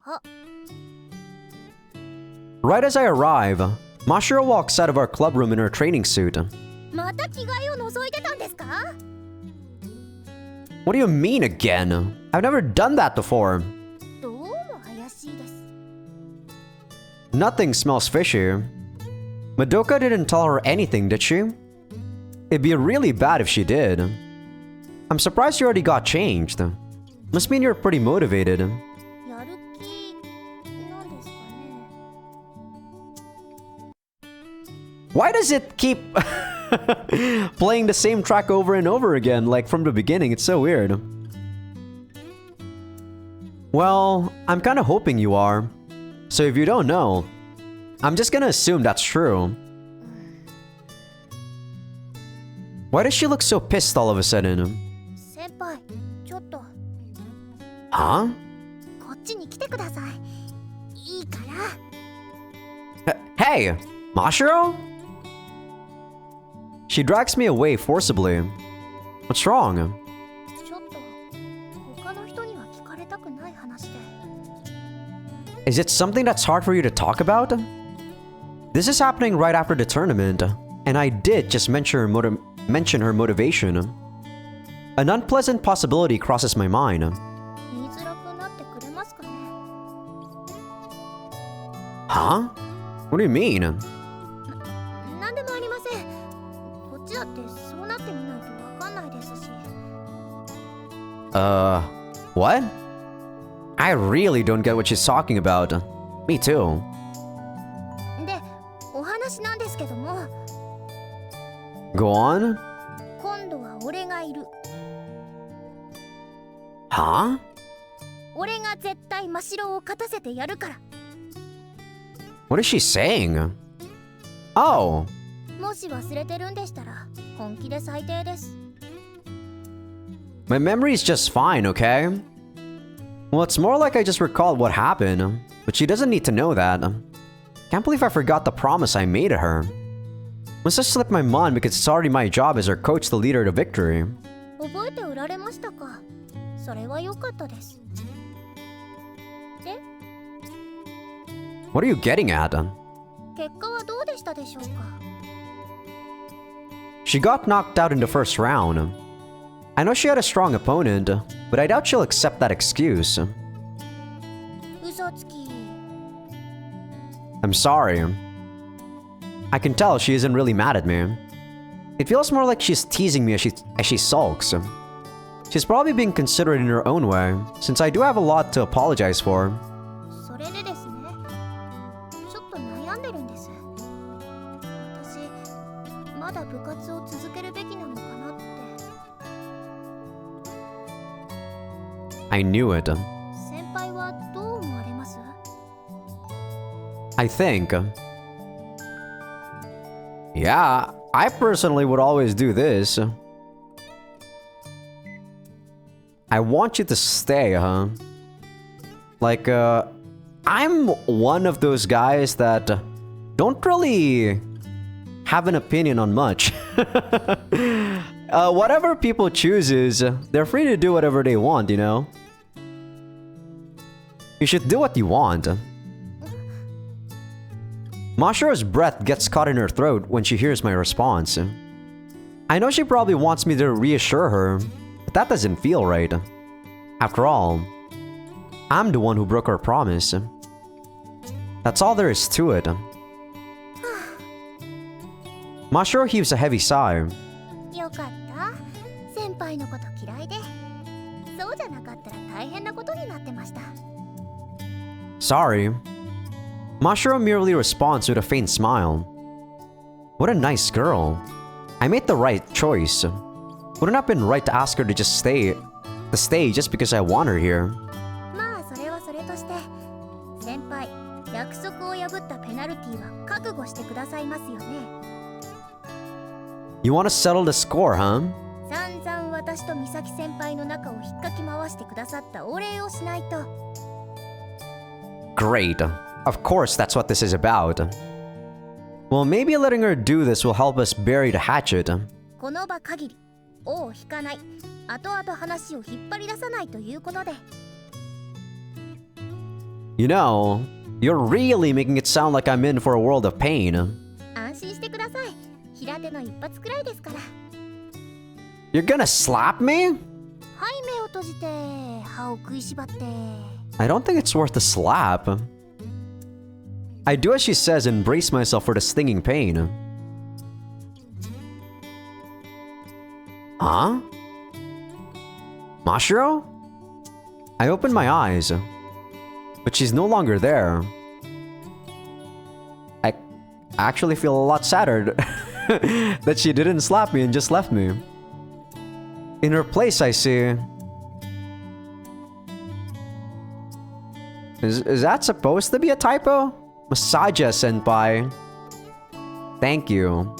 Huh? Right as I arrive, Mashiro walks out of our club room in her training suit. また着替えを覗いてたんですか？ What do you mean again? I've never done that before. どうも怪しいです。 Nothing smells fishy. Madoka didn't tell her anything, did she? It'd be really bad if she did. I'm surprised you already got changed. Must mean you're pretty motivated. やる気なんですかね。 Why does it keep playing the same track over and over again, like from the beginning? It's so weird. Well, I'm kind of hoping you are. So if you don't know, I'm just gonna assume that's true. Why does she look so pissed all of a sudden? 先輩、ちょっと Huh? こっちに来てください。いいから。 Hey! Mashiro? She drags me away forcibly. What's wrong? ちょっと他の人には聞かれたくない話で。 Is it something that's hard for you to talk about? This is happening right after the tournament, and I did just mention her motivation. An unpleasant possibility crosses my mind. 言いづらくなってくれますかね。 Huh? What do you mean? なんでもありません。こっちだってそうなってみないとわかんないですし。 What? I really don't get what she's talking about. Me too. で、お話なんですけども、 Go on? 今度は俺がいる。 Huh? 俺が絶対真白を勝たせてやるから。 What is she saying? Oh, もし忘れてるんでしたら本気で最低です。 my memory's just fine, okay? Well, it's more like I just recalled what happened, but she doesn't need to know that. Can't believe I forgot the promise I made to her. Must have slipped my mind because it's already my job as her coach to lead her to victory. 覚えておられましたか。それは良かったです。で、 What are you getting at? 結果はどうでしたでしょうか。 She got knocked out in the first round. I know she had a strong opponent, but I doubt she'll accept that excuse. 嘘つき。 I'm sorry. I can tell she isn't really mad at me. It feels more like she's teasing me as she sulks. She's probably being considerate in her own way, since I do have a lot to apologize for. それでですね。ちょっと悩んでるんです。私、まだ部活を続けるべきなのかなって。 I knew it. 先輩はどう思われます？ I think. Yeah, I personally would always do this. I want you to stay, huh? Like, I'm one of those guys that don't really have an opinion on much. Whatever people chooses, they're free to do whatever they want, you know? You should do what you want. Mashiro's breath gets caught in her throat when she hears my response. I know she probably wants me to reassure her, but that doesn't feel right. After all, I'm the one who broke her promise. That's all there is to it. Mashiro heaves a heavy sigh. よかった。先輩のこと嫌いで。そうじゃなかったら大変なことになってました。 Sorry. Mashiro merely responds with a faint smile. What a nice girl. I made the right choice. Wouldn't have been right to ask her to stay just because I want her here. まあそれはそれとして、先輩、約束を破ったペナルティは覚悟してくださいますよね。 You want to settle the score, huh? 散々私と美咲先輩の中を引っかき回してくださったお礼をしないと。 Great. Of course, that's what this is about. Well, maybe letting her do this will help us bury the hatchet. この場限り尾を引かない、後々話を引っ張り出さないということで。 You know, you're really making it sound like I'm in for a world of pain. 安心してください。平手の一発くらいですから。 You're gonna slap me? はい、目を閉じて歯を食いしばって。 I don't think it's worth a slap. I do as she says and brace myself for the stinging pain. Huh? Mashiro? I open my eyes, but she's no longer there. I actually feel a lot sadder that she didn't slap me and just left me. In her place, I see... Is that supposed to be a typo? Masaja senpai. Thank you.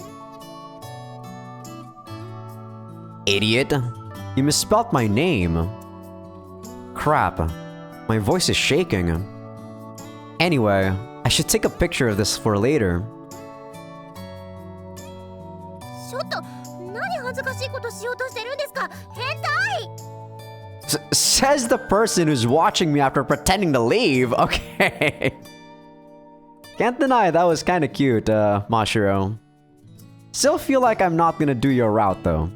Idiot. You misspelled my name. Crap. My voice is shaking. Anyway, I should take a picture of this for later. ちょっと、何恥ずかしいことしようとしてるんですか？変態！ Says the person who's watching me after pretending to leave. Okay. Can't deny that was kind of cute, Mashiro. Still feel like I'm not gonna do your route though.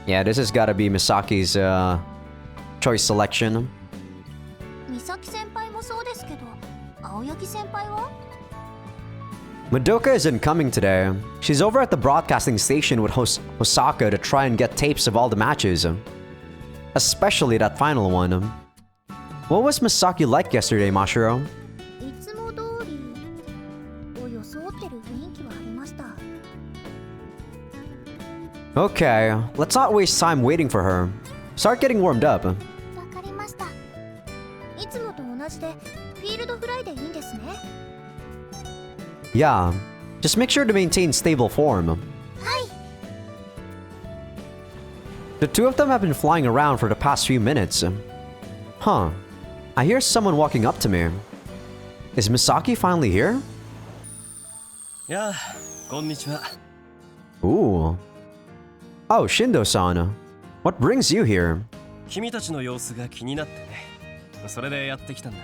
Yeah, this has gotta be Misaki's choice selection. 美咲先輩もそうですけど、青柳先輩は？ Madoka isn't coming today. She's over at the broadcasting station with Hosaka to try and get tapes of all the matches. Especially that final one. What was Misaki like yesterday, Mashiro? いつも通りを装ってる雰囲気はありました。 Okay, let's not waste time waiting for her. Start getting warmed up. わかりました。いつもと同じでフィールドフライでいいんですね。 Yeah, just make sure to maintain stable form. はい。 The two of them have been flying around for the past few minutes. Huh. I hear someone walking up to me. Is Misaki finally here? Yeah, konnichiwa. Ooh. Oh, Shindo-san. What brings you here? 君たちの様子が気になってね。それでやってきたんだ。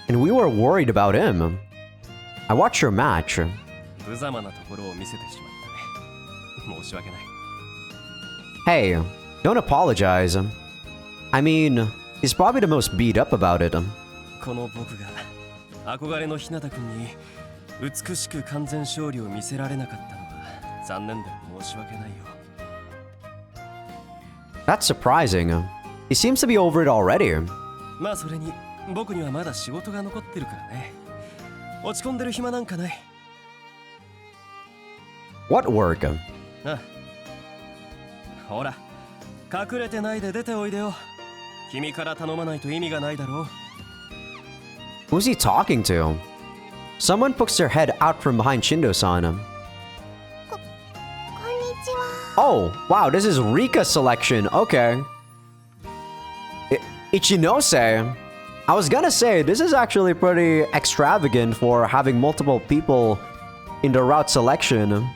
And we were worried about him. I watched your match. 無様なところを見せてしまったね。申し訳ない。 Hey, don't apologize. I mean, he's probably the most beat up about it. この僕が憧れの日向君に美しく完全勝利を見せられなかったのは残念で申し訳ないよ。 That's surprising. He seems to be over it already. まあそれに僕にはまだ仕事が残ってるからね。落ち込んでる暇なんかない。 What work? ああ、ほら、隠れてないで出ておいでよ。君から頼まないと意味がないだろう。 Who's he talking to? Someone pokes their head out from behind Shindo-san. こんにちは。 Oh, wow, this is Rika's selection. Okay. Ichinose. I was gonna say, this is actually pretty extravagant for having multiple people in the route selection.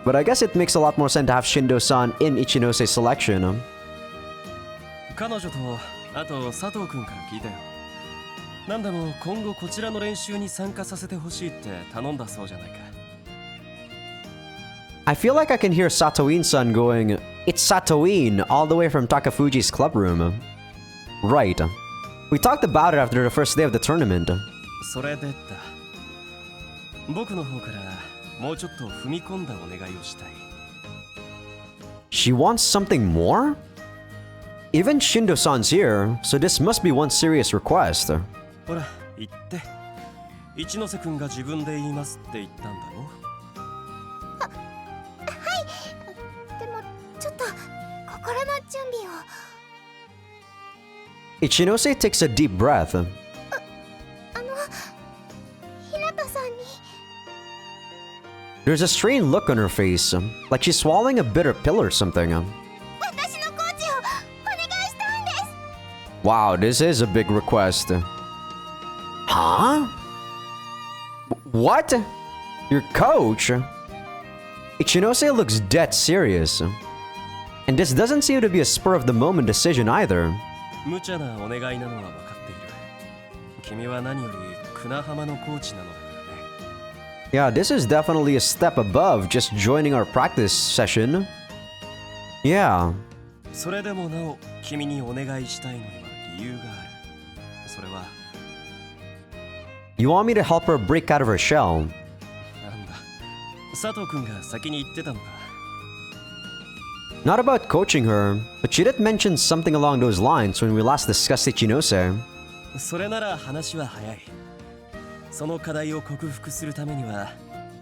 But I guess it makes a lot more sense to have Shindo-san in Ichinose's selection. 彼女とあと佐藤君から聞いたよ。なんでも今後こちらの練習に参加させてほしいって頼んだそうじゃないか。 I feel like I can hear Satoin-san going, "It's Satoin," all the way from Takafuji's club room. Right. We talked about it after the first day of the tournament. それでだ。僕の方からもうちょっと踏み込んだお願いをしたい。 She wants something more? Even Shindo-san's here, so this must be one serious request. ほら、言って。一ノ瀬君が自分で言いますって言ったんだろ。でもちょっと心の準備を。 Ichinose takes a deep breath. 日向さんに。 There's a strained look on her face, like she's swallowing a bitter pill or something. 私のコーチをお願いしたいんです。Wow, this is a big request. Huh? What? Your coach? Ichinose looks dead serious. And this doesn't seem to be a spur-of-the-moment decision either. 無茶なお願いなのは分かっている。君は何よりクナハマのコーチなのだからね。Yeah, this is definitely a step above just joining our practice session. Yeah. それでもなお君にお願いしたいのには理由がある。それは You want me to help her break out of her shell? なんだ。佐藤君が先に言ってたのか。Not about coaching her, but she did mention something along those lines when we last discussed Ichinose. それなら話は早い。その課題を克服するためには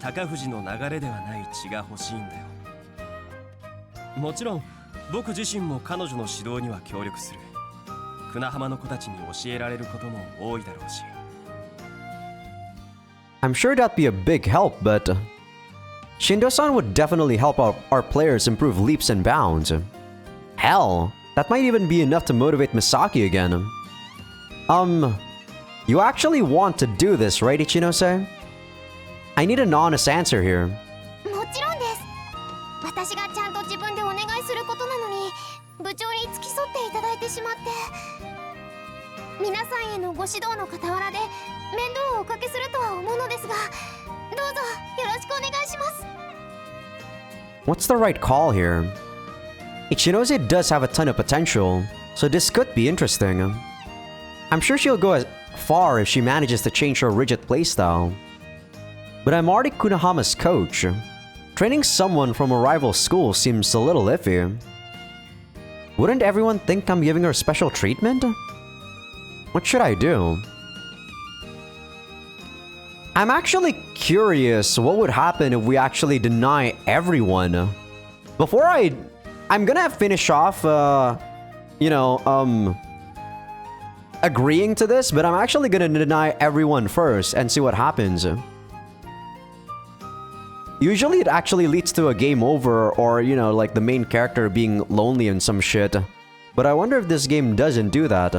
高藤の流れではない血が欲しいんだよ。もちろん僕自身も彼女の指導には協力する。クナハマの子たちに教えられることも多いだろうし。I'm sure that'd be a big help, but Shindo-san would definitely help our players improve leaps and bounds. Hell, that might even be enough to motivate Misaki again. You actually want to do this, right, Ichinose? I need an honest answer here. もちろんです。私がちゃんと自分でお願いすることなのに部長に付き添っていただいてしまって、皆さんへのご指導の傍らで面倒をおかけするとは思うのですが、どうぞよろしくお願いします。 What's the right call here? Ichinose does have a ton of potential, so this could be interesting. I'm sure she'll go as far if she manages to change her rigid playstyle. But I'm already Kunahama's coach. Training someone from a rival school seems a little iffy. Wouldn't everyone think I'm giving her special treatment? What should I do? I'm actually curious what would happen if we actually deny everyone. Before I'm gonna finish off, agreeing to this, but I'm actually gonna deny everyone first and see what happens. Usually it actually leads to a game over or, like the main character being lonely and some shit. But I wonder if this game doesn't do that.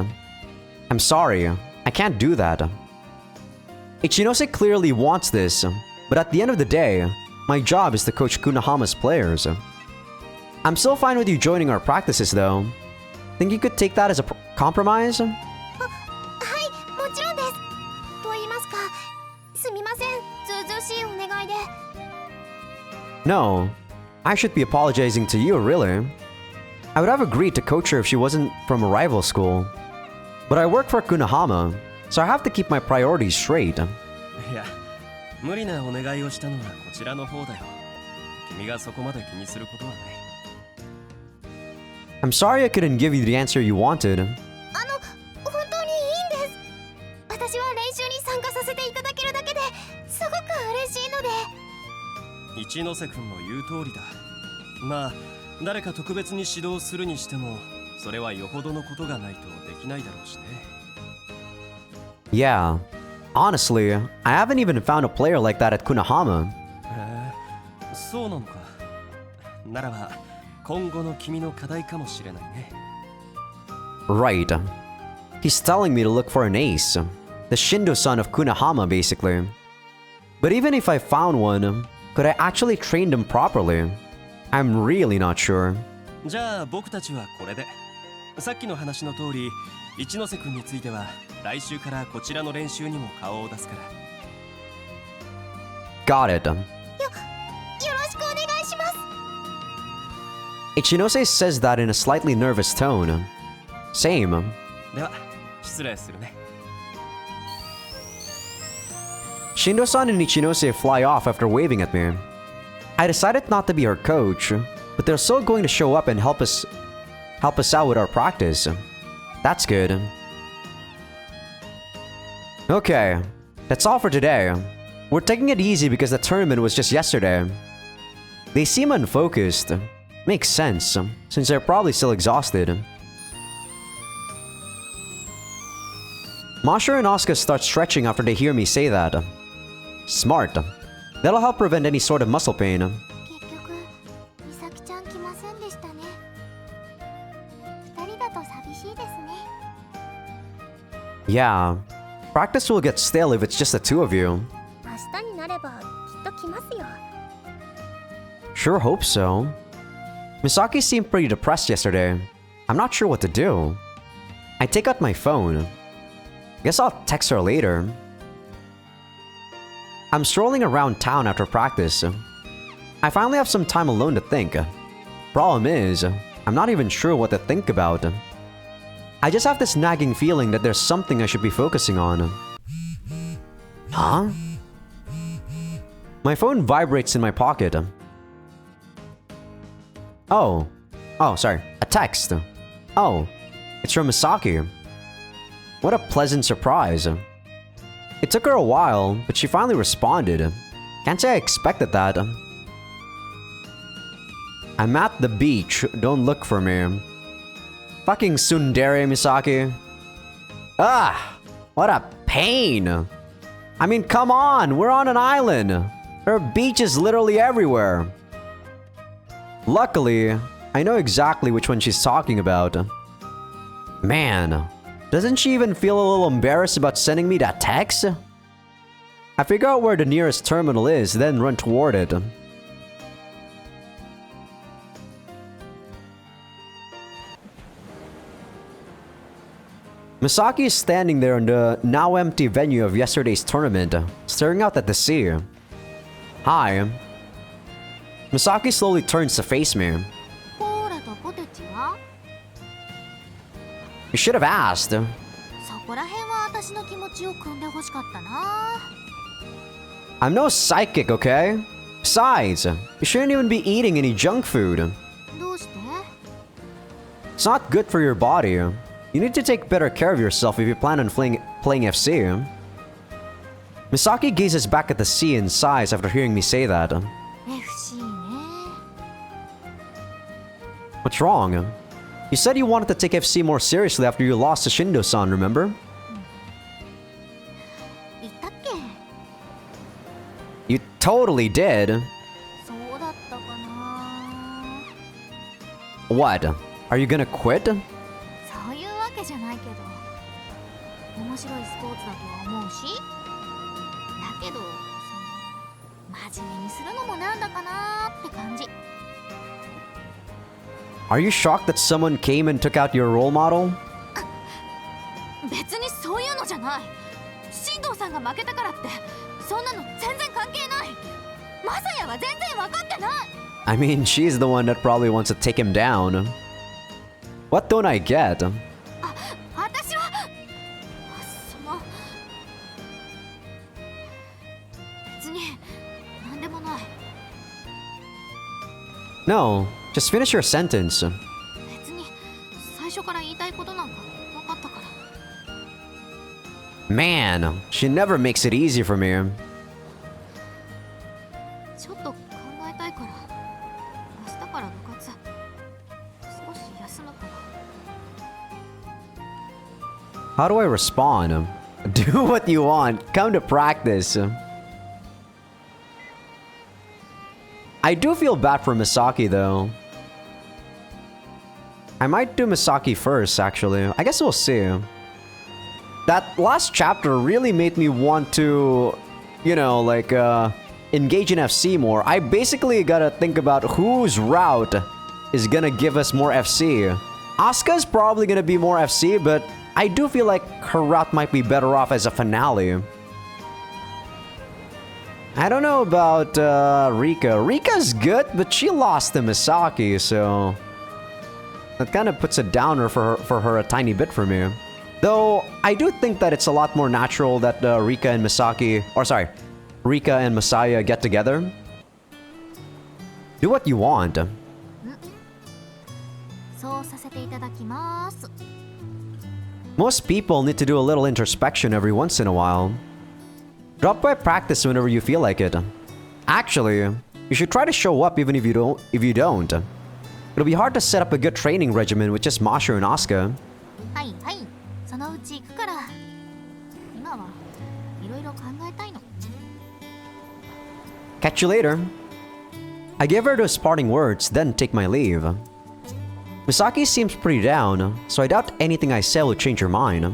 I'm sorry, I can't do that. Ichinose clearly wants this, but at the end of the day, my job is to coach Kunahama's players. I'm still fine with you joining our practices though. Think you could take that as a compromise? はい、もちろんです。と言いますか、すみません、ずうずうしいお願いで。 No, I should be apologizing to you, really. I would have agreed to coach her if she wasn't from a rival school. But I work for Kunahama, so I have to keep my priorities straight. いや、無理なお願いをしたのはこちらの方だよ。君がそこまで気にすることはない。I'm sorry I couldn't give you the answer you wanted. 本当にいいんです。私は練習に参加させていただけるだけですごく嬉しいので。一ノ瀬君の言う通りだ。まあ、誰か特別に指導するにしても、それはよほどのことがないとできないだろうしね。Yeah. Honestly, I haven't even found a player like that at Kunahama. そうなのか。ならば、今後の君の課題かもしれないね。Right. He's telling me to look for an ace. The Shindo-san of Kunahama, basically. But even if I found one, could I actually train them properly? I'm really not sure. じゃあ僕たちはこれで。さっきの話の通り、一ノ瀬君については来週からこちらの練習にも顔を出すから。Got it. よろしくお願いします。 Ichinose says that in a slightly nervous tone. Same. では、失礼するね。Shindo-san and Ichinose fly off after waving at me. I decided not to be her coach, but they're still going to show up and help us out with our practice. That's good. Okay, that's all for today. We're taking it easy because the tournament was just yesterday. They seem unfocused. Makes sense, since they're probably still exhausted. Masha and Asuka start stretching after they hear me say that. Smart. That'll help prevent any sort of muscle pain. 結局、美咲ちゃん来ませんでしたね。二人だと寂しいですね。Yeah. Practice will get stale if it's just the two of you. 明日になればきっと来ますよ。 Sure hope so. Misaki seemed pretty depressed yesterday. I'm not sure what to do. I take out my phone. Guess I'll text her later. I'm strolling around town after practice. I finally have some time alone to think. Problem is, I'm not even sure what to think about. I just have this nagging feeling that there's something I should be focusing on. Huh? My phone vibrates in my pocket. Oh, sorry. A text. Oh, it's from Misaki. What a pleasant surprise. It took her a while, but she finally responded. Can't say I expected that. I'm at the beach. Don't look for me. Fucking tsundere, Misaki. Ah, what a pain. I mean, come on, we're on an island. There are beaches literally everywhere. Luckily, I know exactly which one she's talking about. Man, doesn't she even feel a little embarrassed about sending me that text? I figure out where the nearest terminal is, then run toward it. Misaki is standing there in the now empty venue of yesterday's tournament, staring out at the sea. Hi. Misaki slowly turns to face me. コーラとポテチは You should have asked. そこら辺は私の気持ちを汲んで欲しかったな。 I'm no psychic, okay? Besides, you shouldn't even be eating any junk food. どうして It's not good for your body. You need to take better care of yourself if you plan on playing FC. Misaki gazes back at the sea and sighs after hearing me say that. FC ね。 What's wrong? You said you wanted to take FC more seriously after you lost to Shindo-san, remember? 言ったっけ You totally did. そうだったかな。 What? Are you gonna quit? そういうわけじゃないけど、面白いスポーツだとは思うし、だけど真面目にするのもなんだかなって感じ。 Are you shocked that someone came and took out your role model? 別にそういうのじゃない。進藤さんが負けたからってそんなの全然関係ない。マサヤは全然分かってない。 I mean, she's the one that probably wants to take him down. What don't I get? 私はその別に何でもない。 No, just finish your sentence. 別に最初から言いたいことなんか分かったから。 Man, she never makes it easy for me. ちょっと考えたいから明日から部活少し休むかな。 How do I respond? Do what you want. Come to practice. I do feel bad for Misaki though. I might do Misaki first, actually. I guess we'll see. That last chapter really made me want to, you know, like, engage in FC more. I basically gotta think about whose route is gonna give us more FC. Asuka's probably gonna be more FC, but I do feel like her route might be better off as a finale. I don't know about Rika. Rika's good, but she lost to Misaki, so that kind of puts a downer for her a tiny bit for me. Though I do think that it's a lot more natural that Rika and Misaki, or sorry, Rika and Masaya get together. Do what you want. そうさせていただきます。 Most people need to do a little introspection every once in a while. Drop by practice whenever you feel like it. Actually, you should try to show up even if you don't. It'll be hard to set up a good training regimen with just Masha and Asuka. はいはい、そのうち行くから。今はいろいろ考えたいの。 Catch you later. I give her those parting words, then take my leave. Misaki seems pretty down, so I doubt anything I say will change her mind.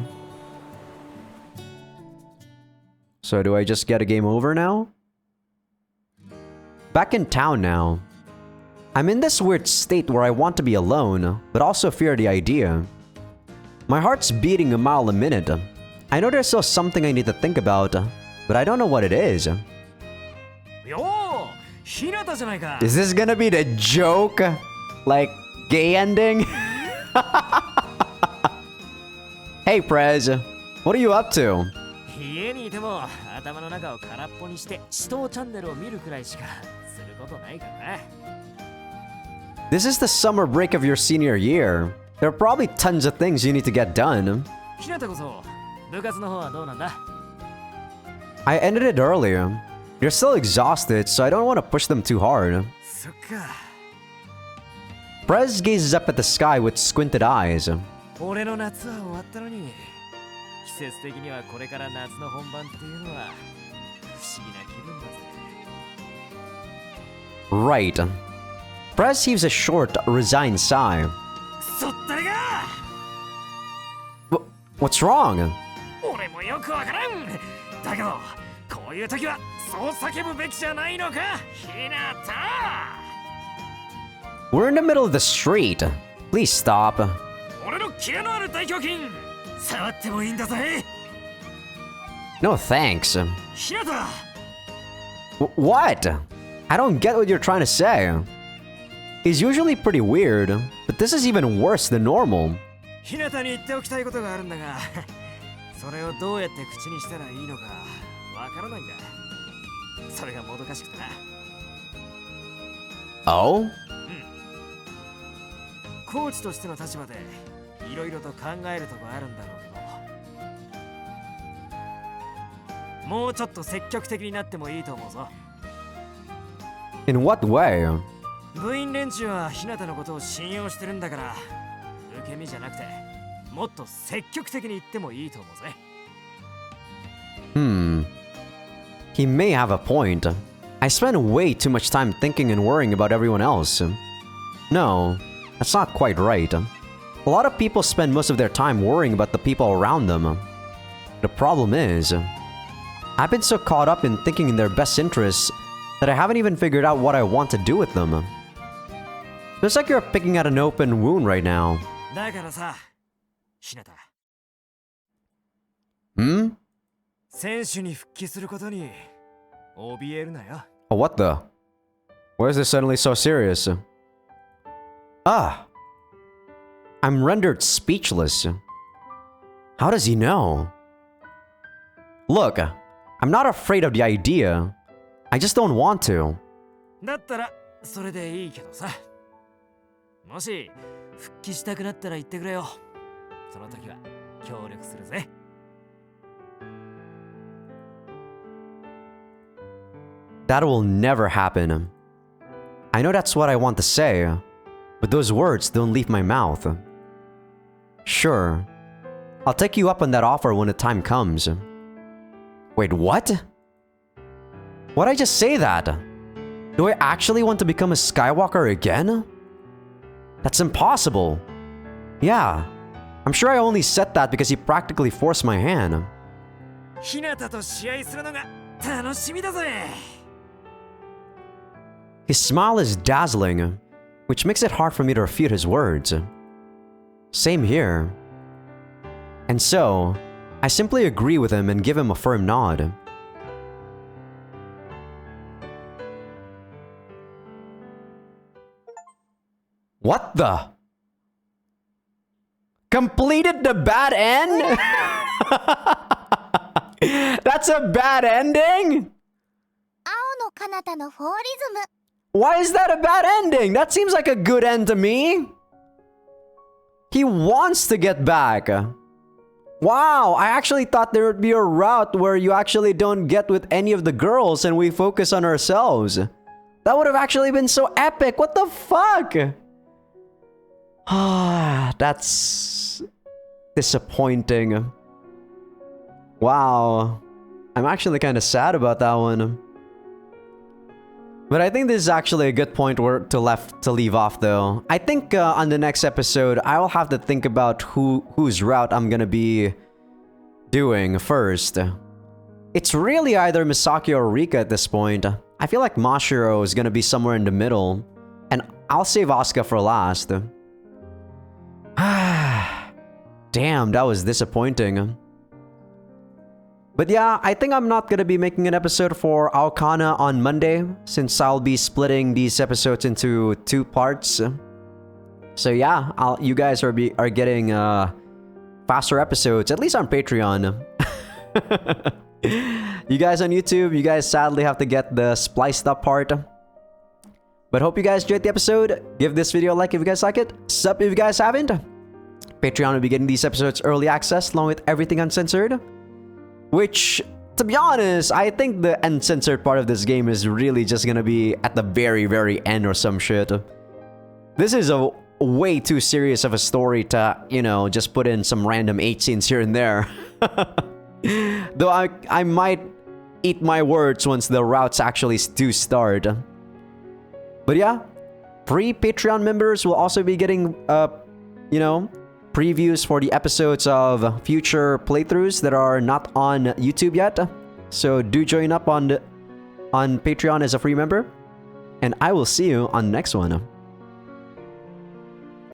So do I just get a game over now? Back in town now. I'm in this weird state where I want to be alone, but also fear the idea. My heart's beating a mile a minute. I know there's still something I need to think about, but I don't know what it is. Yo, Hinata じゃないか。 Is this gonna be the joke? Like, gay ending? Hey Prez, what are you up to? 家にいても頭の中を空っぽにして死闘チャンネルを見るくらいしかすることないからな。 This is the summer break of your senior year. There are probably tons of things you need to get done. ひなたこそ部活の方はどうなんだ？ I ended it earlier. You're still exhausted, so I don't want to push them too hard. そっか。 Prez gazes up at the sky with squinted eyes. 俺の夏は終わったのに、季節的にはこれから夏の本番っていうのは不思議な気分だぜ。 Right. Prez heaves a short, resigned sigh. そったれが！ What's wrong? 俺もよくわからん。だけどこういう時はそう叫ぶべきじゃないのか、ひなた。 We're in the middle of the street. Please stop. 俺のキレのある大胸筋触ってもいいんだぜ。 No thanks. ひなた。 What? I don't get what you're trying to say. He's usually pretty weird, but this is even worse than normal. ひなたに言っておきたいことがあるんだが、それをどうやって口にしたらいいのかわからないんだ。それがもどかしくてな。 Oh? コーチとしての立場でいろいろと考えるとこあるんだろうけど、もうちょっと積極的になってもいいと思うぞ。 In what way? 部員連中はひなたのことを信用してるんだから、受け身じゃなくてもっと積極的に言ってもいいと思うぜ。 He may have a point. I spend way too much time thinking and worrying about everyone else. No, that's not quite right. A lot of people spend most of their time worrying about the people around them. The problem is, I've been so caught up in thinking in their best interests that I haven't even figured out what I want to do with them. It's like you're picking at an open wound right now. だからさ、ひなた。 選手に復帰することに怯えるなよ。 Oh, what the? Why is this suddenly so serious? Ah. I'm rendered speechless. How does he know? Look, I'm not afraid of the idea. I just don't want to. だったらそれでいいけどさ。もし復帰したくなったら言ってくれよ。その時は協力するぜ。 That will never happen. I know that's what I want to say, but those words don't leave my mouth. Sure, I'll take you up on that offer when the time comes. Wait, what? Why'd I just say that? Do I actually want to become a Skywalker again? That's impossible. Yeah, I'm sure I only said that because he practically forced my hand. ひなたと試合するのが楽しみだぜ。 His smile is dazzling, which makes it hard for me to refute his words. Same here. And so, I simply agree with him and give him a firm nod. What the? Completed the bad end? That's a bad ending? 青の彼方のフォーリズム。 Why is that a bad ending? That seems like a good end to me. He wants to get back. Wow, I actually thought there would be a route where you actually don't get with any of the girls and we focus on ourselves. That would have actually been so epic. What the fuck? Ah, that's disappointing. Wow. I'm actually kind of sad about that one. But I think this is actually a good point to leave off though. I think on the next episode, I will have to think about whose route I'm gonna be doing first. It's really either Misaki or Rika at this point. I feel like Mashiro is gonna be somewhere in the middle. And I'll save Asuka for last. Damn, that was disappointing. But yeah, I think I'm not gonna be making an episode for Aokana on Monday, since I'll be splitting these episodes into 2 parts. So yeah, you guys are getting faster episodes, at least on Patreon. You guys on YouTube, you guys sadly have to get the spliced up part. But hope you guys enjoyed the episode. Give this video a like if you guys like it. Sub if you guys haven't. Patreon will be getting these episodes early access along with everything uncensored. Which, to be honest, I think the uncensored part of this game is really just gonna be at the very, very end or some shit. This is a way too serious of a story to, you know, just put in some random 8 scenes here and there. Though I might eat my words once the routes actually do start. But yeah, free Patreon members will also be getting, you know, previews for the episodes of future playthroughs that are not on YouTube yet. So do join up on Patreon as a free member. And I will see you on the next one.